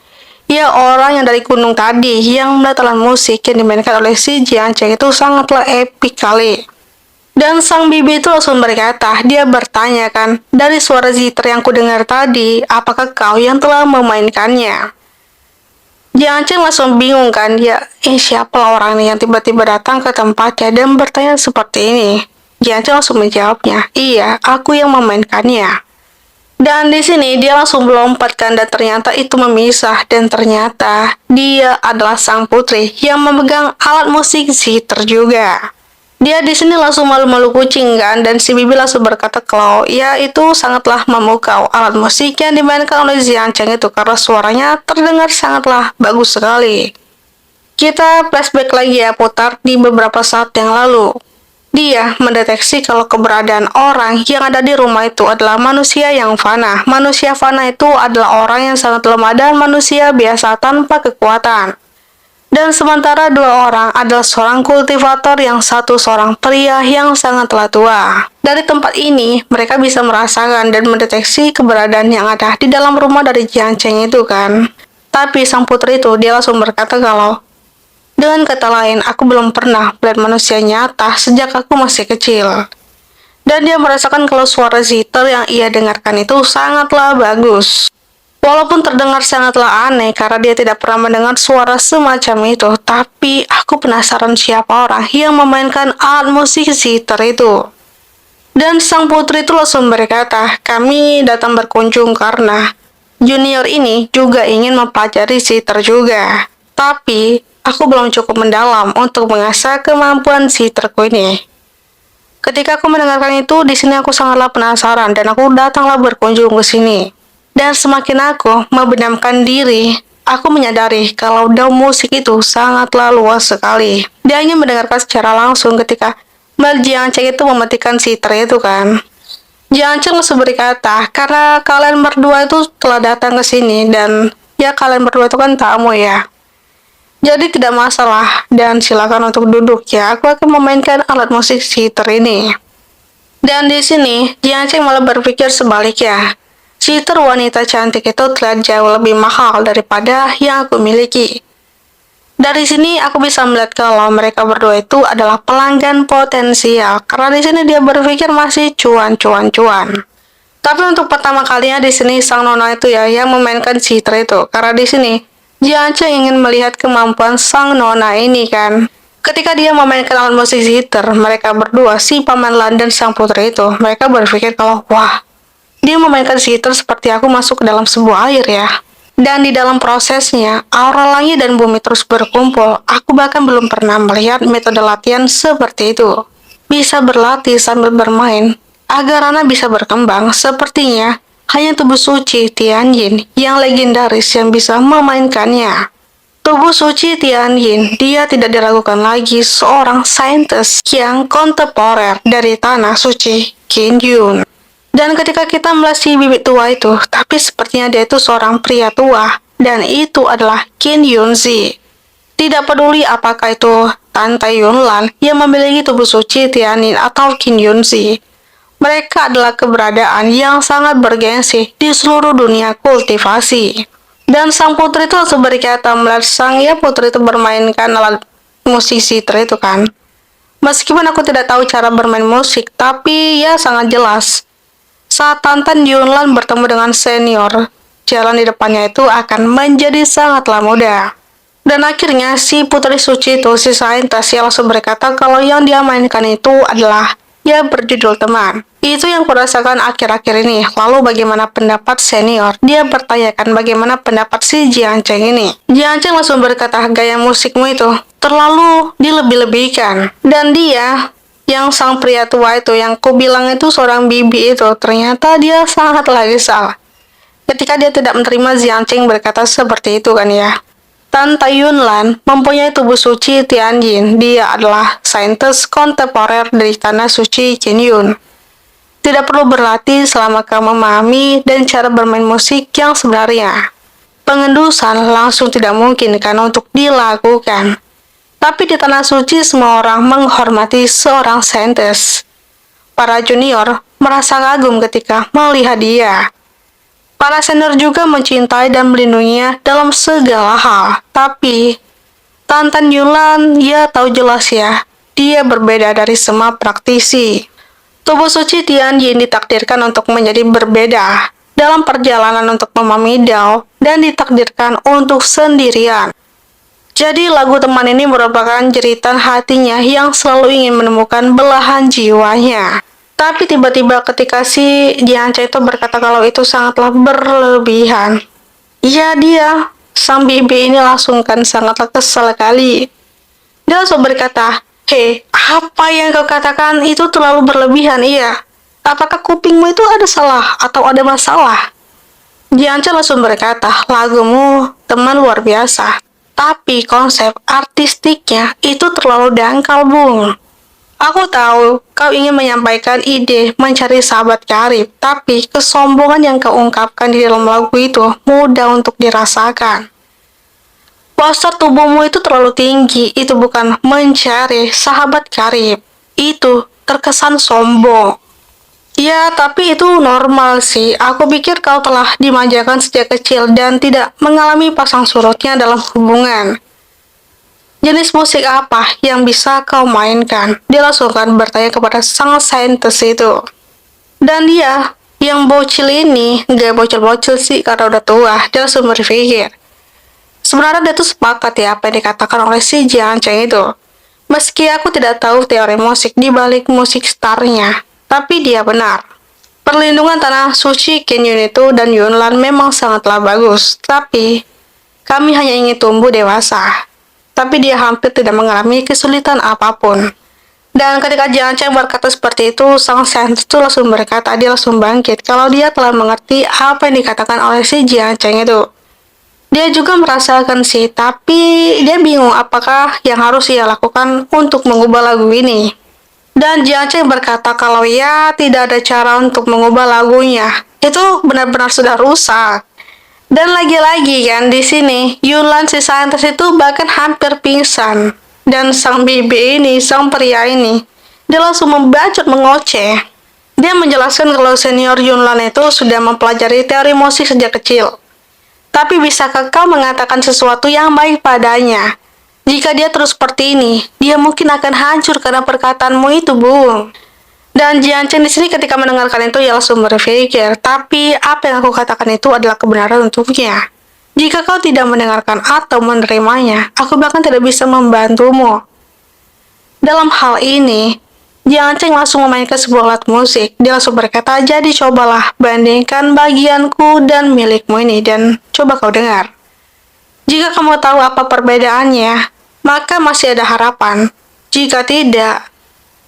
ya orang yang dari gunung tadi, yang melihat alat musik yang dimainkan oleh si Jian Chen itu sangatlah epik kali. Dan sang bibi itu langsung berkata, dia bertanya kan, dari suara zither yang kudengar tadi, apakah kau yang telah memainkannya? Jian Chen langsung bingung kan, ya, siapa orang ini yang tiba-tiba datang ke tempatnya dan bertanya seperti ini? Jian Chen langsung menjawabnya, iya, aku yang memainkannya. Dan di sini dia langsung melompatkan dan ternyata itu memisah dan ternyata dia adalah sang putri yang memegang alat musik zither juga. Dia di sini langsung malu-malu kucing kan, dan si bibi langsung berkata kalau ya itu sangatlah memukau alat musik yang dimainkan oleh Jian Chen itu karena suaranya terdengar sangatlah bagus sekali. Kita flashback lagi ya, putar di beberapa saat yang lalu. Dia mendeteksi kalau keberadaan orang yang ada di rumah itu adalah manusia yang fana. Manusia fana itu adalah orang yang sangat lemah dan manusia biasa tanpa kekuatan. Dan sementara dua orang adalah seorang kultivator yang satu seorang pria yang sangatlah tua. Dari tempat ini, mereka bisa merasakan dan mendeteksi keberadaan yang ada di dalam rumah dari Jian Chen itu kan. Tapi sang putri itu, dia langsung berkata kalau, dengan kata lain, aku belum pernah melihat manusia nyata sejak aku masih kecil. Dan dia merasakan kalau suara zither yang ia dengarkan itu sangatlah bagus. Walaupun terdengar sangatlah aneh karena dia tidak pernah mendengar suara semacam itu, tapi aku penasaran siapa orang yang memainkan alat musik zither itu. Dan sang putri itu langsung berkata, kami datang berkunjung karena junior ini juga ingin mempelajari zither juga. Tapi, aku belum cukup mendalam untuk mengasah kemampuan zitherku ini. Ketika aku mendengarkan itu, di sini aku sangatlah penasaran dan aku datanglah berkunjung ke sini. Dan semakin aku membenamkan diri, aku menyadari kalau daun musik itu sangatlah luas sekali. Dia ingin mendengarkan secara langsung ketika Jian Chen itu mematikan zither itu kan. Jian Chen langsung berkata, karena kalian berdua itu telah datang ke sini dan ya kalian berdua itu kan tamu ya. Jadi tidak masalah dan silakan untuk duduk ya. Aku akan memainkan alat musik zither ini. Dan di sini Jian Chen malah berpikir sebaliknya. Zither wanita cantik itu terlihat jauh lebih mahal daripada yang aku miliki. Dari sini aku bisa melihat kalau mereka berdua itu adalah pelanggan potensial karena di sini dia berpikir masih cuan. Tapi untuk pertama kalinya di sini sang nona itu ya yang memainkan zither itu karena di sini Jian Chen ingin melihat kemampuan sang nona ini kan. Ketika dia memainkan alat musik zither, mereka berdua si Paman Lan dan sang putri itu mereka berpikir kalau wah, dia memainkan zither seperti aku masuk ke dalam sebuah air ya. Dan di dalam prosesnya, aura langit dan bumi terus berkumpul. Aku bahkan belum pernah melihat metode latihan seperti itu. Bisa berlatih sambil bermain, agar Ana bisa berkembang. Sepertinya, hanya tubuh suci Tianyin yang legendaris yang bisa memainkannya. Tubuh suci Tianyin, dia tidak diragukan lagi seorang saintis yang kontemporer dari tanah suci Qinyun. Dan ketika kita melihat si bibit tua itu, tapi sepertinya dia itu seorang pria tua. dan itu adalah Kim Yun-ji. Tidak peduli apakah itu Tante Yunlan yang memiliki tubuh suci Tianyin atau Kim Yun-ji. Mereka adalah keberadaan yang sangat bergengsi di seluruh dunia kultivasi. Dan sang putri itu langsung berkata melihat sang putri itu bermainkan alat musik sitar itu kan. Meskipun aku tidak tahu cara bermain musik, tapi ya sangat jelas. Saat Tantan Yunlan bertemu dengan senior, jalan di depannya itu akan menjadi sangatlah mudah. Dan akhirnya si putri suci itu, si saintis langsung berkata kalau yang dia mainkan itu adalah yang berjudul teman. Itu yang kurasakan akhir-akhir ini. Lalu bagaimana pendapat senior? Dia bertanyakan bagaimana pendapat si Jiang Cheng ini. Jiang Cheng langsung berkata gaya musikmu itu terlalu dilebih-lebihkan. Dan dia, yang sang pria tua itu, yang ku bilang itu seorang bibi itu, ternyata dia sangatlah salah. Ketika dia tidak menerima Jiang Cheng berkata seperti itu kan ya. Tante Yunlan mempunyai tubuh suci Tianjin. Dia adalah saintis kontemporer dari tanah suci Qinyun. Tidak perlu berlatih selama kamu memahami dan cara bermain musik yang sebenarnya. Pengendusan langsung tidak mungkin kan untuk dilakukan. Tapi di tanah suci semua orang menghormati seorang saintis. Para junior merasa kagum ketika melihat dia. Para senior juga mencintai dan melindunginya dalam segala hal. Tapi Tantan Yunlan, ya tahu jelas ya, dia berbeda dari semua praktisi. Tubuh suci Tianjin ditakdirkan untuk menjadi berbeda dalam perjalanan untuk memahami Dao dan ditakdirkan untuk sendirian. Jadi lagu teman ini merupakan jeritan hatinya yang selalu ingin menemukan belahan jiwanya. Tapi tiba-tiba ketika si Jiang Cheng itu berkata kalau itu sangatlah berlebihan. Ya dia, sang bibi ini langsung kan sangatlah kesal sekali. Dia langsung berkata, "Hei, apa yang kau katakan itu terlalu berlebihan, iya? Apakah kupingmu itu ada salah atau ada masalah?" Jiang Cheng langsung berkata, "Lagumu teman luar biasa. Tapi konsep artistiknya itu terlalu dangkal, Bung. Aku tahu kau ingin menyampaikan ide mencari sahabat karib, tapi kesombongan yang kau ungkapkan di dalam lagu itu mudah untuk dirasakan. Postur tubuhmu itu terlalu tinggi, itu bukan mencari sahabat karib. Itu terkesan sombong." Ya, tapi itu normal sih. Aku pikir kau telah dimanjakan sejak kecil dan tidak mengalami pasang surutnya dalam hubungan. Jenis musik apa yang bisa kau mainkan? Dia langsung kan bertanya kepada sang saintis itu. Dan dia, yang bocil ini, nggak bocil-bocil sih karena udah tua, dia langsung berpikir. Sebenarnya dia tuh sepakat ya apa yang dikatakan oleh si Jiang Cheng itu. Meski aku tidak tahu teori musik di balik musik starnya, tapi dia benar. Perlindungan tanah suci Qinyun itu dan Yunlan memang sangatlah bagus, tapi kami hanya ingin tumbuh dewasa. Tapi dia hampir tidak mengalami kesulitan apapun. Dan ketika Jiang Cheng berkata seperti itu, sang saintis itu langsung berkata, dia langsung bangkit kalau dia telah mengerti apa yang dikatakan oleh si Jiang Cheng itu. Dia juga merasakan sih, tapi dia bingung apakah yang harus ia lakukan untuk mengubah lagu ini. Dan Jiang Cheng berkata kalau ya tidak ada cara untuk mengubah lagunya. Itu benar-benar sudah rusak. Dan lagi-lagi kan di sini Yunlan si saintis itu bahkan hampir pingsan. Dan sang bibi ini, sang pria ini, dia langsung membacot mengoceh. Dia menjelaskan kalau senior Yunlan itu sudah mempelajari teori musik sejak kecil. Tapi bisakah kau mengatakan sesuatu yang baik padanya? Jika dia terus seperti ini, dia mungkin akan hancur karena perkataanmu itu, Bung. Dan Jiang Cheng di sini ketika mendengarkan itu ia langsung berpikir, tapi apa yang aku katakan itu adalah kebenaran untuknya. Jika kau tidak mendengarkan atau menerimanya, aku bahkan tidak bisa membantumu. Dalam hal ini, Jiang Cheng langsung memainkan sebuah alat musik. Dia langsung berkata, jadi cobalah bandingkan bagianku dan milikmu ini dan coba kau dengar. Jika kamu tahu apa perbedaannya, maka masih ada harapan. Jika tidak,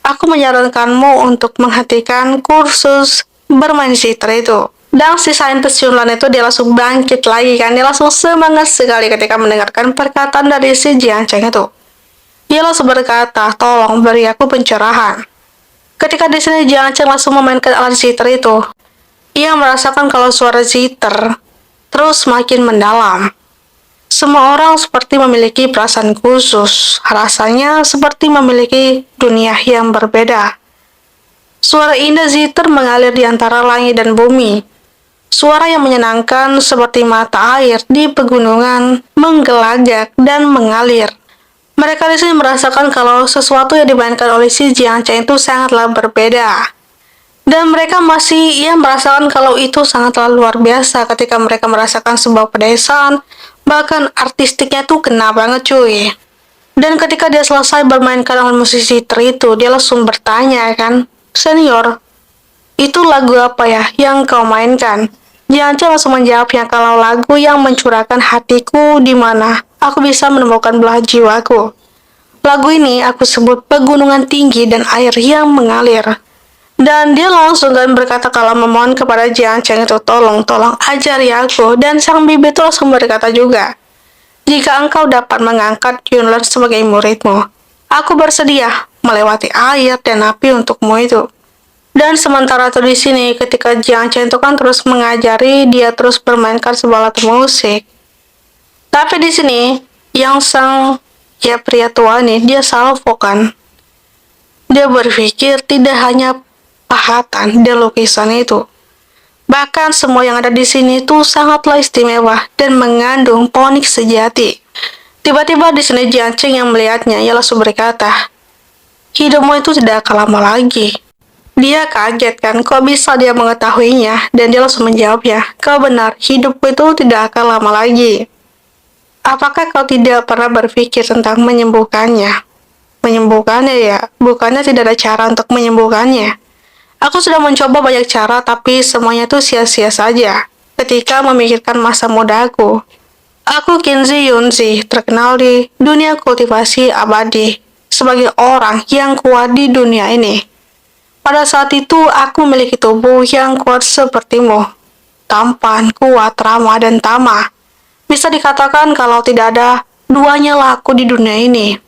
aku menyarankanmu untuk menghentikan kursus bermain sitar itu. Dan si saintis Yunlan itu dia langsung bangkit lagi kan. Dia langsung semangat sekali ketika mendengarkan perkataan dari si Jiang Cheng itu. Dia langsung berkata, tolong beri aku pencerahan. Ketika di sini Jiang Cheng langsung memainkan alat sitar itu. Ia merasakan kalau suara sitar terus makin mendalam. Semua orang seperti memiliki perasaan khusus, rasanya seperti memiliki dunia yang berbeda. Suara indah zither mengalir di antara langit dan bumi. Suara yang menyenangkan seperti mata air di pegunungan menggelagak dan mengalir. Mereka di sini merasakan kalau sesuatu yang dimainkan oleh si Jiang Cheng itu sangatlah berbeda. Dan mereka masih merasakan kalau itu sangatlah luar biasa ketika mereka merasakan sebuah pedesaan, bahkan artistiknya tuh kena banget cuy. Dan ketika dia selesai bermainkan alat musik zither itu, dia langsung bertanya kan, "Senior, itu lagu apa ya yang kau mainkan?" Jiangce langsung menjawabnya kalau lagu yang mencurahkan hatiku di mana aku bisa menemukan belah jiwaku. Lagu ini aku sebut pegunungan tinggi dan air yang mengalir. Dan dia langsung kan berkata kalau memohon kepada Jiangce itu, tolong ajari aku. Dan sang bibi itu langsung berkata juga, jika engkau dapat mengangkat Yunlin sebagai muridmu, aku bersedia melewati air dan api untukmu itu. Dan sementara itu di sini ketika Jiang Chen itu kan terus mengajari, dia terus bermainkan sebuah alat musik. Tapi di sini yang sang pria tua ini dia salvo kan. Dia berpikir tidak hanya pahatan dan lukisan itu. Bahkan semua yang ada di sini itu sangatlah istimewa dan mengandung ponik sejati. Tiba-tiba di sini Jiang Chen yang melihatnya, ia langsung berkata, hidupmu itu tidak akan lama lagi. Dia kaget kan, kok bisa dia mengetahuinya, dan dia langsung menjawabnya, kau benar, hidupku itu tidak akan lama lagi. Apakah kau tidak pernah berpikir tentang menyembuhkannya? Menyembuhkannya ya, bukannya tidak ada cara untuk menyembuhkannya. Aku sudah mencoba banyak cara, tapi semuanya itu sia-sia saja. Ketika memikirkan masa muda aku Qinzi Yunzi, terkenal di dunia kultivasi abadi, sebagai orang yang kuat di dunia ini. Pada saat itu, aku memiliki tubuh yang kuat sepertimu. Tampan, kuat, ramah, dan tamah. Bisa dikatakan kalau tidak ada duanya laku di dunia ini.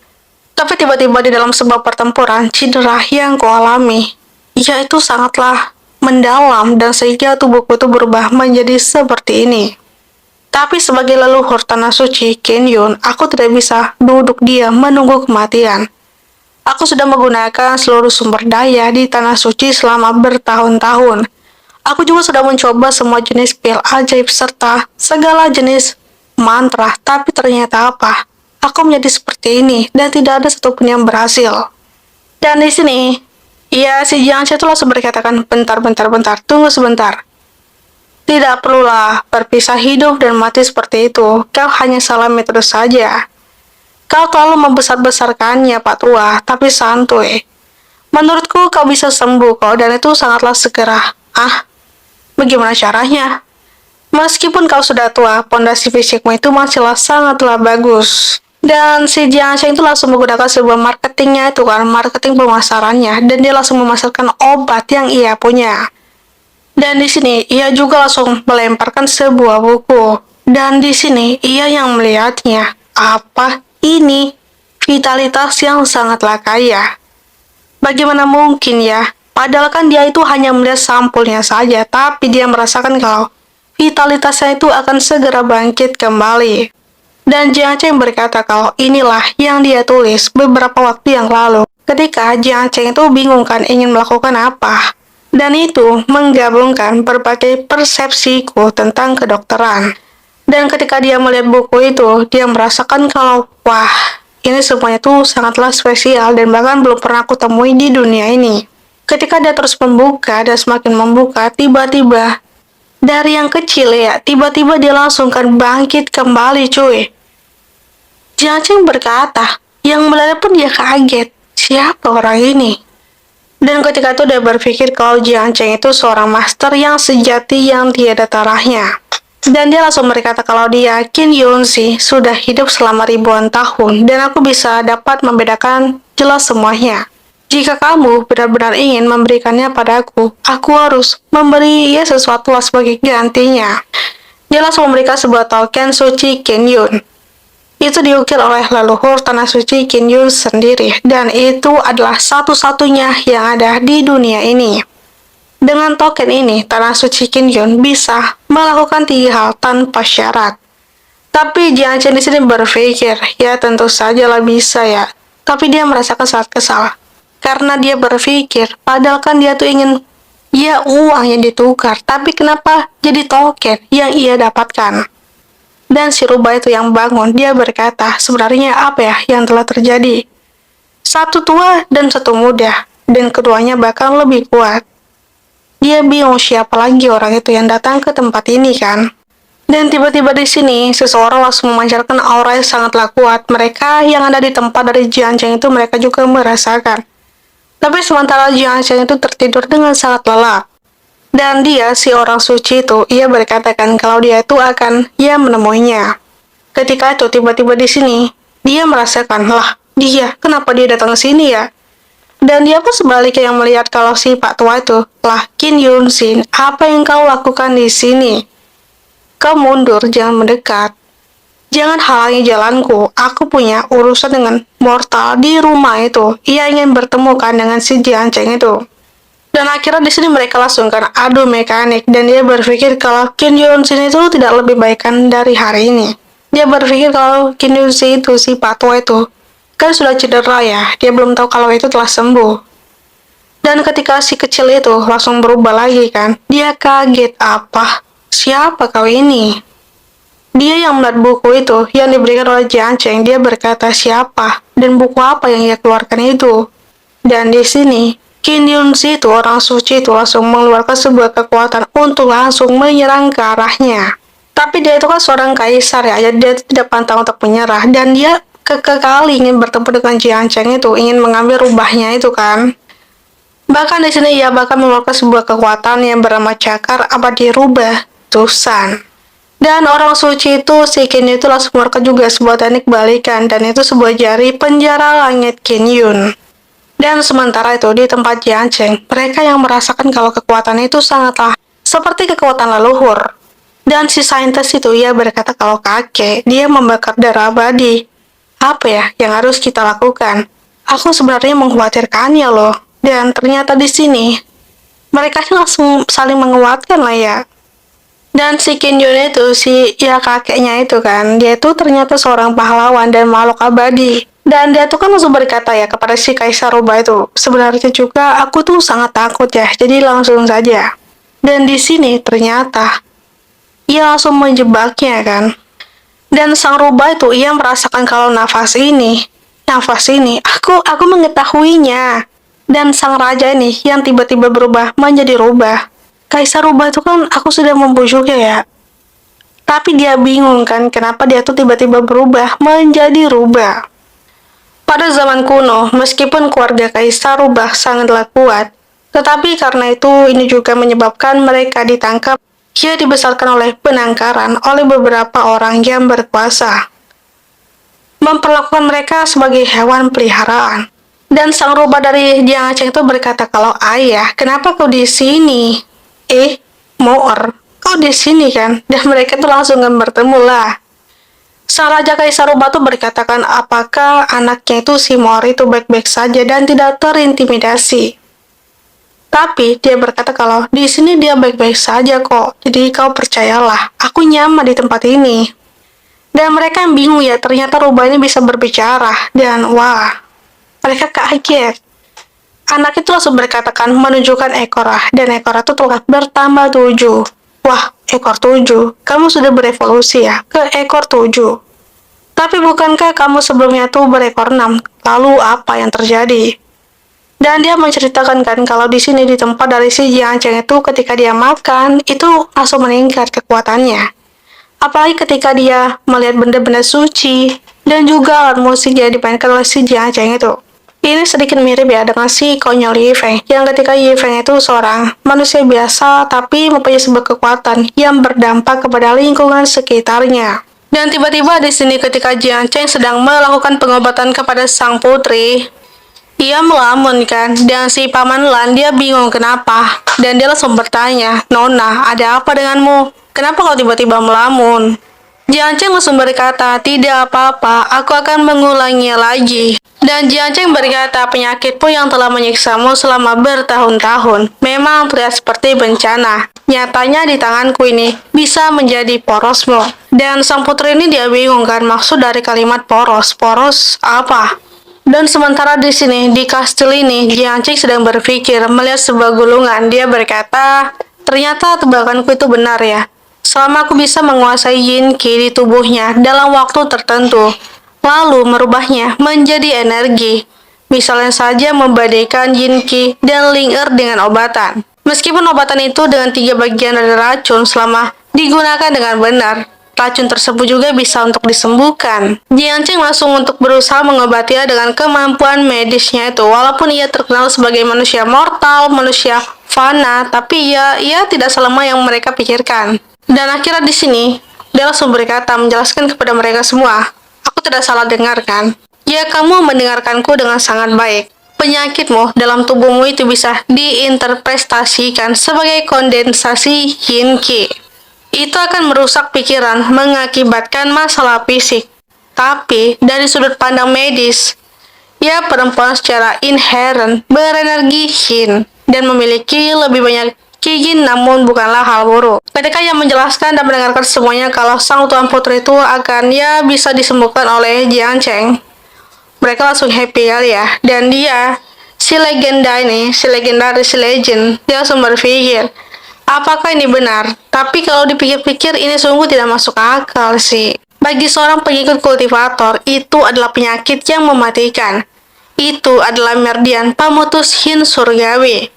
Tapi tiba-tiba di dalam sebuah pertempuran, cedera yang kualami, yaitu sangatlah mendalam dan sehingga tubuhku itu berubah menjadi seperti ini. Tapi sebagai leluhur tanah suci, Qin Yun, aku tidak bisa duduk diam menunggu kematian. Aku sudah menggunakan seluruh sumber daya di tanah suci selama bertahun-tahun. Aku juga sudah mencoba semua jenis pil ajaib serta segala jenis mantra, tapi ternyata apa? Aku menjadi seperti ini dan tidak ada satupun yang berhasil. Dan di sini, si Jiang Chen itu langsung berkatakan, bentar, tunggu sebentar. Tidak perlulah berpisah hidup dan mati seperti itu. Kau hanya salah metode saja. Kau terlalu membesar-besarkannya, Pak Tua, tapi santuy. Menurutku kau bisa sembuh kok, dan itu sangatlah segera. Bagaimana caranya? Meskipun kau sudah tua, pondasi fisikmu itu masihlah sangatlah bagus. Dan si Jiang Chen itu langsung menggunakan sebuah marketingnya itu kan, marketing pemasarannya, dan dia langsung memasarkan obat yang ia punya. Dan di sini ia juga langsung melemparkan sebuah buku. Dan di sini ia yang melihatnya. Apa ini? Vitalitas yang sangatlah kaya. Bagaimana mungkin ya? Padahal kan dia itu hanya melihat sampulnya saja, tapi dia merasakan kalau vitalitasnya itu akan segera bangkit kembali. Dan Jiang Chen berkata kalau inilah yang dia tulis beberapa waktu yang lalu. Ketika Jiang Chen itu bingung kan ingin melakukan apa. Dan itu menggabungkan berbagai persepsiku tentang kedokteran. Dan ketika dia melihat buku itu, dia merasakan kalau, wah, ini semuanya tuh sangatlah spesial dan bahkan belum pernah aku temui di dunia ini. Ketika dia terus membuka dan semakin membuka, tiba-tiba dari yang kecil ya, tiba-tiba dia langsung kan bangkit kembali cuy. Jiang Chen berkata, yang melihat pun dia kaget, siapa orang ini? Dan ketika itu dia berpikir kalau Jiang Chen itu seorang master yang sejati yang tiada tarahnya. Dan dia langsung berkata kalau dia, Qin Yunzi, sudah hidup selama ribuan tahun, dan aku bisa dapat membedakan jelas semuanya. Jika kamu benar-benar ingin memberikannya padaku, aku harus memberi sesuatu sebagai gantinya. Dia langsung memberikan sebuah token suci Qin Yun. Itu diukir oleh leluhur tanah suci Qin Yun sendiri, dan itu adalah satu-satunya yang ada di dunia ini. Dengan token ini, tanah suci Qin Yun bisa melakukan 3 hal tanpa syarat. Tapi Jiang Chen di sini berpikir, ya tentu saja lah bisa ya. Tapi dia merasakan sangat kesal. Karena dia berpikir, padahal kan dia tuh ingin ya uang yang ditukar, tapi kenapa jadi token yang ia dapatkan? Dan si rubah itu yang bangun, dia berkata, sebenarnya apa ya yang telah terjadi? Satu tua dan satu muda, dan keduanya bahkan lebih kuat. Dia bingung siapa lagi orang itu yang datang ke tempat ini kan? Dan tiba-tiba di sini, seseorang langsung memancarkan aura yang sangatlah kuat. Mereka yang ada di tempat dari Jiang Chen itu mereka juga merasakan. Tapi sementara Jiang Chen itu tertidur dengan sangat lelap. Dan dia, si orang suci itu, ia berkatakan kalau dia itu akan ia menemuinya. Ketika itu tiba-tiba di sini, dia merasakan, lah, dia, kenapa dia datang ke sini ya? Dan dia pun sebaliknya yang melihat kalau si Pak Tua itu, lah, Qin Yunxin, apa yang kau lakukan di sini? Kau mundur, jangan mendekat. Jangan halangi jalanku, aku punya urusan dengan mortal di rumah itu. Ia ingin bertemu kan dengan si Jiang Chen itu. Dan akhirnya di sini mereka langsung kan adu mekanik dan dia berpikir kalau Qin Yunxin itu tidak lebih baikkan dari hari ini. Dia berpikir kalau Qin Yunxin itu si Patwa itu kan sudah cedera ya, dia belum tahu kalau itu telah sembuh. Dan ketika si kecil itu langsung berubah lagi kan, dia kaget apa? Siapa kau ini? Dia yang melihat buku itu yang diberikan oleh Jiang Chen, dia berkata siapa dan buku apa yang ia keluarkan itu. Dan di sini Qin Yunxin itu orang suci itu langsung mengeluarkan sebuah kekuatan untuk langsung menyerang ke arahnya. Tapi dia itu kan seorang kaisar ya, jadi dia tidak pantang untuk menyerah dan dia kekali ingin bertemu dengan Jiang Chen itu, ingin mengambil rubahnya itu kan. Bahkan di sini ia bahkan mengeluarkan sebuah kekuatan yang bernama cakar abadi rubah Tusan. Dan orang suci itu, si Qin itu langsung mengeluarkan juga sebuah teknik balikan dan itu sebuah jari penjara langit Qin Yun. Dan sementara itu di tempat Jiang Chen, mereka yang merasakan kalau kekuatan itu sangatlah seperti kekuatan leluhur. Dan si saintis itu ia berkata kalau kakek, dia membakar darah abadi. Apa ya yang harus kita lakukan? Aku sebenarnya mengkhawatirkannya loh. Dan ternyata di sini, mereka langsung saling menguatkan lah ya. Dan si Qin Yun itu, si ya kakeknya itu kan, dia itu ternyata seorang pahlawan dan makhluk abadi. Dan dia tuh kan langsung berkata ya kepada si Kaisar Rubah itu, sebenarnya juga aku tuh sangat takut ya, jadi langsung saja. Dan di sini ternyata ia langsung menjebaknya kan. Dan sang Rubah itu ia merasakan kalau nafas ini, aku mengetahuinya. Dan sang raja ini yang tiba-tiba berubah menjadi Rubah. Kaisar Rubah itu kan aku sudah membujuknya ya. Tapi dia bingung kan kenapa dia tuh tiba-tiba berubah menjadi Rubah. Pada zaman kuno, meskipun keluarga Kaisar Rubah sangatlah kuat, tetapi karena itu ini juga menyebabkan mereka ditangkap. Ia dibesarkan oleh penangkaran oleh beberapa orang yang berkuasa, memperlakukan mereka sebagai hewan peliharaan. Dan sang rubah dari Jiang Chen itu berkata kalau ayah, kenapa kau di sini? Moor, kau di sini kan? Dan mereka tuh langsung bertemu lah. Sang Raja Kaisar Rubah tuh berkatakan apakah anaknya itu si Moor itu baik-baik saja dan tidak terintimidasi. Tapi dia berkata kalau di sini dia baik-baik saja kok. Jadi kau percayalah, aku nyaman di tempat ini. Dan mereka yang bingung ya, ternyata rubah ini bisa berbicara. Dan wah, mereka kaget. Anak itu langsung berkatakan menunjukkan ekor dan ekor itu telah bertambah 7. Wah, ekor 7. Kamu sudah berevolusi ya ke ekor 7. Tapi bukankah kamu sebelumnya tuh berekor 6? Lalu apa yang terjadi? Dan dia menceritakan kan kalau di sini di tempat dari si Jiang Chen itu ketika dia makan itu langsung meningkat kekuatannya. Apalagi ketika dia melihat benda-benda suci dan juga alat musik yang dimainkan oleh si Jiang Chen itu. Ini sedikit mirip ya dengan si konyol Yi Feng, yang ketika Yi Feng itu seorang manusia biasa tapi mempunyai sebuah kekuatan yang berdampak kepada lingkungan sekitarnya. Dan tiba-tiba di sini ketika Jiang Chen sedang melakukan pengobatan kepada sang putri, ia melamun kan, dan si Paman Lan dia bingung kenapa. Dan dia langsung bertanya, Nona, ada apa denganmu? Kenapa kau tiba-tiba melamun? Jiang Chen langsung berkata, tidak apa-apa, aku akan mengulanginya lagi. Dan Jiang Chen berkata, penyakitmu yang telah menyiksamu selama bertahun-tahun memang terlihat seperti bencana. Nyatanya di tanganku ini bisa menjadi porosmu. Dan sang putri ini dia bingung kan maksud dari kalimat poros. Poros apa? Dan sementara di sini, di kastil ini, Jiang Cheng sedang berpikir melihat sebuah gulungan. Dia berkata, ternyata tebakanku itu benar ya. Selama aku bisa menguasai yin qi di tubuhnya dalam waktu tertentu, lalu merubahnya menjadi energi. Misalnya saja membandingkan yin qi dan ling er dengan obatan. Meskipun obatan itu dengan 3 bagian dari racun selama digunakan dengan benar, racun tersebut juga bisa untuk disembuhkan. Jiang Cheng langsung untuk berusaha mengobatinya dengan kemampuan medisnya itu. Walaupun ia terkenal sebagai manusia mortal, manusia fana, tapi ia tidak selemah yang mereka pikirkan. Dan akhirnya di sini, dia langsung berkata menjelaskan kepada mereka semua, aku tidak salah dengar kan? Ya, kamu mendengarkanku dengan sangat baik. Penyakitmu dalam tubuhmu itu bisa diinterpretasikan sebagai kondensasi yin qi. Itu akan merusak pikiran, mengakibatkan masalah fisik. Tapi, dari sudut pandang medis, ya perempuan secara inheren berenergi yin dan memiliki lebih banyak qi yin namun bukanlah hal buruk. Ketika ia menjelaskan dan mendengarkan semuanya kalau sang tuan putri itu akan bisa disembuhkan oleh Jiang Cheng, mereka langsung happy kali ya. Dan dia, si legenda ini, si legend, dia langsung berpikir, apakah ini benar? Tapi kalau dipikir-pikir ini sungguh tidak masuk akal sih. Bagi seorang pengikut kultivator, itu adalah penyakit yang mematikan. Itu adalah merdian pemutus yin surgawi.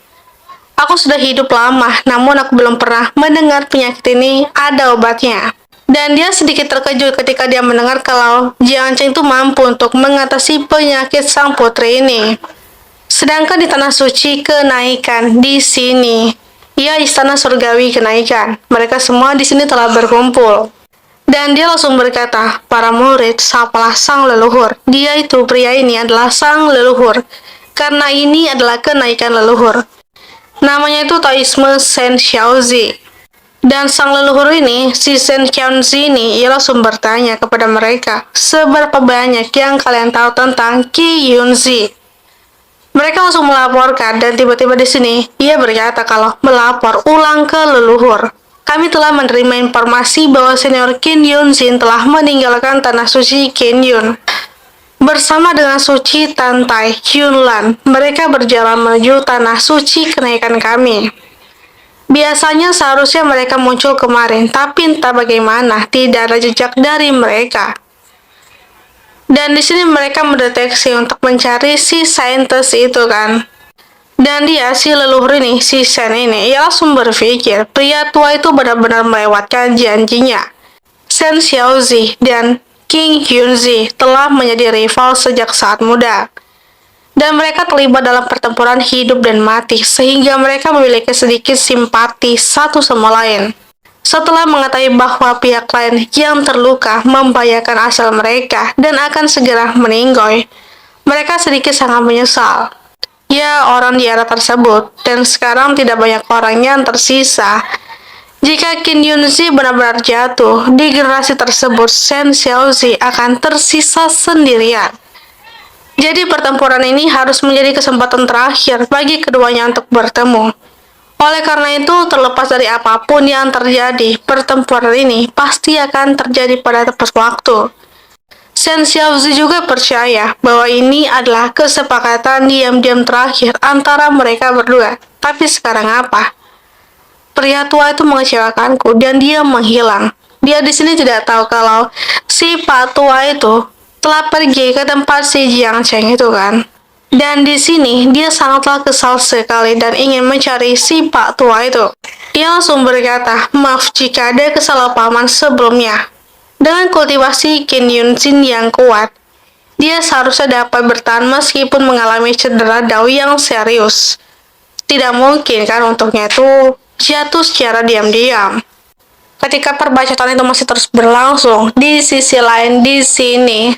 Aku sudah hidup lama, namun aku belum pernah mendengar penyakit ini ada obatnya. Dan dia sedikit terkejut ketika dia mendengar kalau Jiang Cheng itu mampu untuk mengatasi penyakit sang putri ini. Sedangkan di tanah suci kenaikan di sini, ia istana surgawi kenaikan. Mereka semua di sini telah berkumpul. Dan dia langsung berkata, para murid, sapalah sang leluhur. Dia itu, pria ini adalah sang leluhur. Karena ini adalah kenaikan leluhur. Namanya itu Taoisme Shen Xiaozi. Dan sang leluhur ini, si Shen Xiaozi ini, ia langsung bertanya kepada mereka, seberapa banyak yang kalian tahu tentang Qi Yunzi? Mereka langsung melaporkan, dan tiba-tiba di sini, ia berkata kalau melapor ulang ke leluhur. Kami telah menerima informasi bahwa senior Qin Yunzin telah meninggalkan tanah suci Qin Yun. Bersama dengan suci Tantai Yunlan, mereka berjalan menuju tanah suci kenaikan kami. Biasanya seharusnya mereka muncul kemarin, tapi entah bagaimana tidak ada jejak dari mereka. Dan di sini mereka mendeteksi untuk mencari si saintis itu kan. Dan dia, si leluhur ini, si Shen ini, ia langsung berpikir, pria tua itu benar-benar melewatkan janjinya. Shen Xiaozi dan King Yunzi telah menjadi rival sejak saat muda. Dan mereka terlibat dalam pertempuran hidup dan mati, sehingga mereka memiliki sedikit simpati satu sama lain. Setelah mengetahui bahwa pihak lain yang terluka membahayakan asal mereka dan akan segera meninggoy, mereka sedikit sangat menyesal. Ya, orang di era tersebut, dan sekarang tidak banyak orang yang tersisa. Jika Qin Yunzi benar-benar jatuh, di generasi tersebut Shen Xiaozi akan tersisa sendirian. Jadi pertempuran ini harus menjadi kesempatan terakhir bagi keduanya untuk bertemu. Oleh karena itu, terlepas dari apapun yang terjadi, pertempuran ini pasti akan terjadi pada tepat waktu. Shen Xiaozi juga percaya bahwa ini adalah kesepakatan diam-diam terakhir antara mereka berdua. Tapi sekarang apa? Pria tua itu mengecewakanku dan dia menghilang. Dia di sini tidak tahu kalau si Pak tua itu telah pergi ke tempat si Jiang Cheng itu kan. Dan di sini dia sangatlah kesal sekali dan ingin mencari si Pak tua itu. Dia langsung berkata, maaf jika ada kesalahpahaman sebelumnya. Dengan kultivasi Qin Yunzin yang kuat, dia seharusnya dapat bertahan meskipun mengalami cedera daun yang serius. Tidak mungkin kan untuknya itu jatuh secara diam-diam. Ketika perbacaan itu masih terus berlangsung, di sisi lain di sini,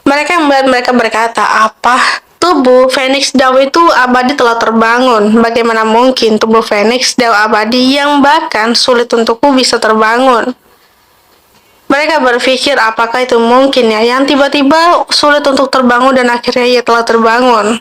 mereka melihat mereka berkata, apa? Tubuh Phoenix Dao itu abadi telah terbangun. Bagaimana mungkin tubuh Phoenix Dao abadi yang bahkan sulit untukku bisa terbangun? Mereka berpikir apakah itu mungkin ya, yang tiba-tiba sulit untuk terbangun dan akhirnya ia telah terbangun.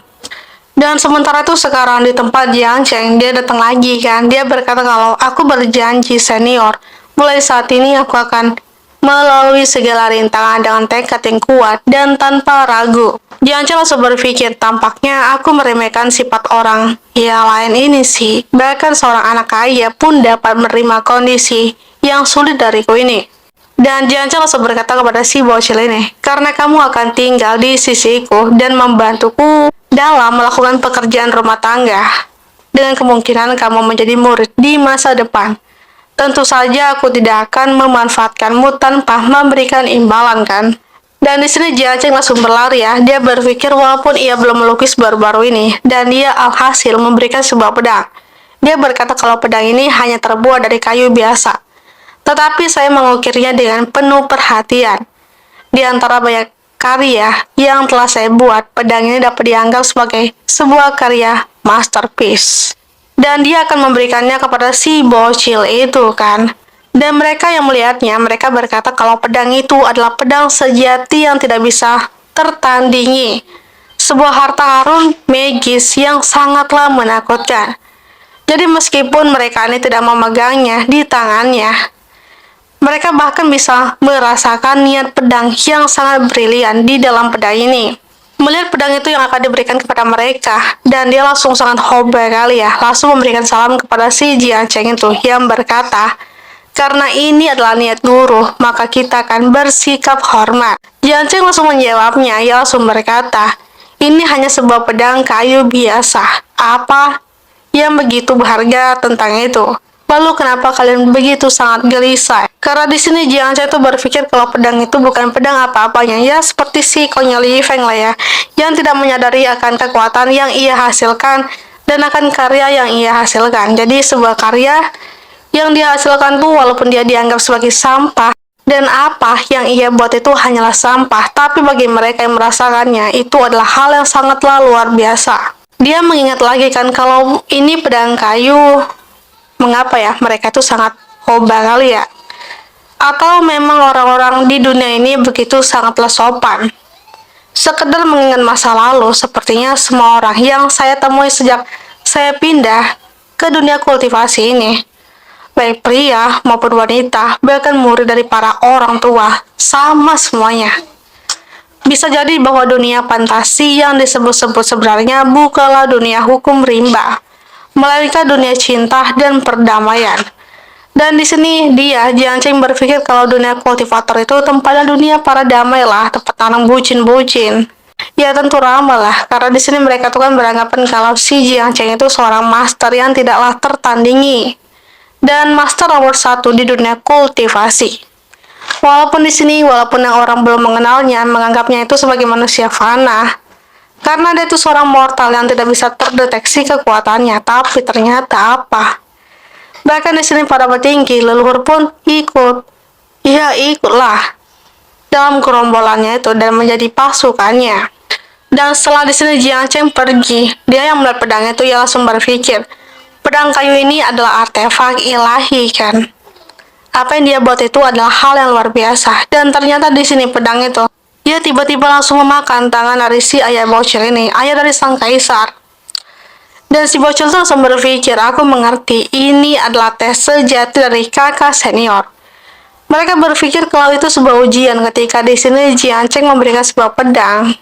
Dan sementara itu sekarang di tempat Jiang Cheng, dia datang lagi kan. Dia berkata kalau aku berjanji senior, mulai saat ini aku akan melalui segala rintangan dengan tekad yang kuat dan tanpa ragu. Jiang Cheng langsung berpikir, tampaknya aku meremehkan sifat orang ya lain ini sih. Bahkan seorang anak kaya pun dapat menerima kondisi yang sulit dariku ini. Dan Jianca langsung berkata kepada si bocil ini, karena kamu akan tinggal di sisiku dan membantuku dalam melakukan pekerjaan rumah tangga. Dengan kemungkinan kamu menjadi murid di masa depan. Tentu saja aku tidak akan memanfaatkanmu tanpa memberikan imbalan kan. Dan di sini Jianca langsung berlari ya. Dia berpikir walaupun ia belum melukis baru-baru ini, dan dia alhasil memberikan sebuah pedang. Dia berkata kalau pedang ini hanya terbuat dari kayu biasa. Tetapi saya mengukirnya dengan penuh perhatian. Di antara banyak karya yang telah saya buat, pedang ini dapat dianggap sebagai sebuah karya masterpiece. Dan dia akan memberikannya kepada si bocil itu kan. Dan mereka yang melihatnya, mereka berkata kalau pedang itu adalah pedang sejati yang tidak bisa tertandingi. Sebuah harta karun magis yang sangatlah menakutkan. Jadi meskipun mereka ini tidak memegangnya di tangannya, mereka bahkan bisa merasakan niat pedang yang sangat brilian di dalam pedang ini. Melihat pedang itu yang akan diberikan kepada mereka, dan dia langsung sangat hoba kali ya, langsung memberikan salam kepada si Jiang Cheng itu yang berkata, karena ini adalah niat guru, maka kita akan bersikap hormat. Jiang Cheng langsung menjawabnya, ia langsung berkata, ini hanya sebuah pedang kayu biasa. Apa yang begitu berharga tentang itu? Lalu kenapa kalian begitu sangat gelisah? Karena di sini Jiang Cheng itu berpikir kalau pedang itu bukan pedang apa-apanya, ya seperti si konyol Li Feng lah ya, yang tidak menyadari akan kekuatan yang ia hasilkan dan akan karya yang ia hasilkan. Jadi sebuah karya yang dia hasilkan tuh walaupun dia dianggap sebagai sampah, dan apa yang ia buat itu hanyalah sampah, tapi bagi mereka yang merasakannya itu adalah hal yang sangatlah luar biasa. Dia mengingat lagi kan kalau ini pedang kayu, mengapa ya mereka itu sangat hoba kali ya? Atau memang orang-orang di dunia ini begitu sangatlah sopan? Sekedar mengingat masa lalu, sepertinya semua orang yang saya temui sejak saya pindah ke dunia kultivasi ini, baik pria maupun wanita, bahkan murid dari para orang tua, sama semuanya. Bisa jadi bahwa dunia fantasi yang disebut-sebut sebenarnya bukanlah dunia hukum rimba, melainkan dunia cinta dan perdamaian. Dan di sini dia, Jiang Cheng berpikir kalau dunia kultivator itu tempatnya dunia para damai lah, tempat tanam bucin-bucin. Ya tentu ramah lah, karena di sini mereka tuh kan beranggapan kalau si Jiang Cheng itu seorang master yang tidaklah tertandingi. Dan master nomor 1 di dunia kultivasi. Walaupun di sini, walaupun yang orang belum mengenalnya, menganggapnya itu sebagai manusia fana, karena dia itu seorang mortal yang tidak bisa terdeteksi kekuatannya, tapi ternyata apa? Bahkan di sini para petinggi leluhur pun ikut. Ya ikutlah dalam gerombolannya itu dan menjadi pasukannya. Dan setelah di sini Jiang Cheng pergi, dia yang melihat pedangnya itu ia langsung berpikir, pedang kayu ini adalah artefak ilahi kan? Apa yang dia buat itu adalah hal yang luar biasa. Dan ternyata di sini pedang itu, dia tiba-tiba langsung memakan tangan dari si ayah bocil ini, ayah dari sang kaisar. Dan si bocil itu langsung berpikir, aku mengerti, ini adalah tes sejati dari kakak senior. Mereka berpikir kalau itu sebuah ujian ketika di sini Jiang Cheng memberikan sebuah pedang.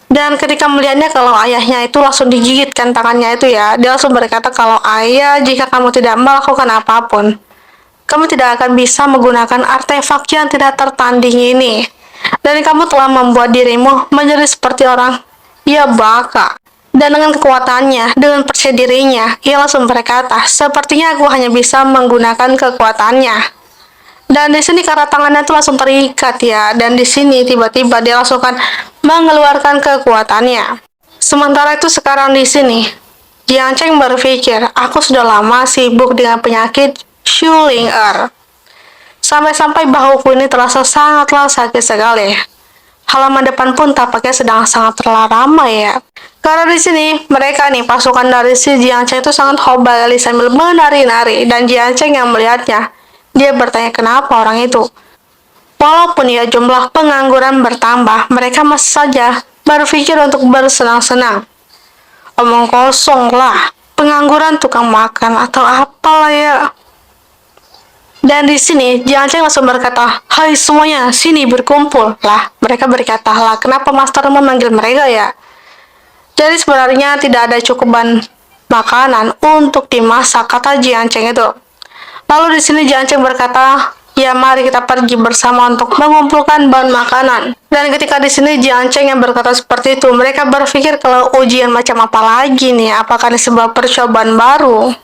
Dan ketika melihatnya kalau ayahnya itu langsung digigitkan tangannya itu ya, dia langsung berkata kalau ayah, jika kamu tidak melakukan apapun, kamu tidak akan bisa menggunakan artefak yang tidak tertandingi ini. Dan kamu telah membuat dirimu menjadi seperti orang ya baka. Dan dengan kekuatannya, dengan percaya dirinya, ia langsung berkata, sepertinya aku hanya bisa menggunakan kekuatannya. Dan di sini karena tangannya itu langsung terikat ya, dan di sini tiba-tiba dia langsung kan mengeluarkan kekuatannya. Sementara itu sekarang di sini, Jiang Cheng berpikir, aku sudah lama sibuk dengan penyakit Shuling Er. Sampai-sampai bahuku ini terasa sangatlah sakit sekali. Halaman depan pun tampaknya sedang sangat ramai ya. Karena di sini mereka nih pasukan dari si Jiang Cheng itu sangat hoba kali sambil menari-nari, dan Jiang Cheng yang melihatnya, dia bertanya kenapa orang itu. Walaupun ya jumlah pengangguran bertambah, mereka masih saja berpikir untuk bersenang-senang. Omong kosong lah, pengangguran tukang makan atau apalah ya. Dan di sini, Jiang Cheng langsung berkata, "Hai semuanya, sini berkumpul." Lah, mereka berkata, "Lah, kenapa Master memanggil mereka ya?" Jadi sebenarnya tidak ada cukupan makanan untuk dimasak, kata Jiang Cheng itu. Lalu di sini Jiang Cheng berkata, "Ya, mari kita pergi bersama untuk mengumpulkan bahan makanan." Dan ketika di sini Jiang Cheng yang berkata seperti itu, mereka berpikir kalau ujian macam apa lagi nih? Apakah ini sebuah percobaan baru?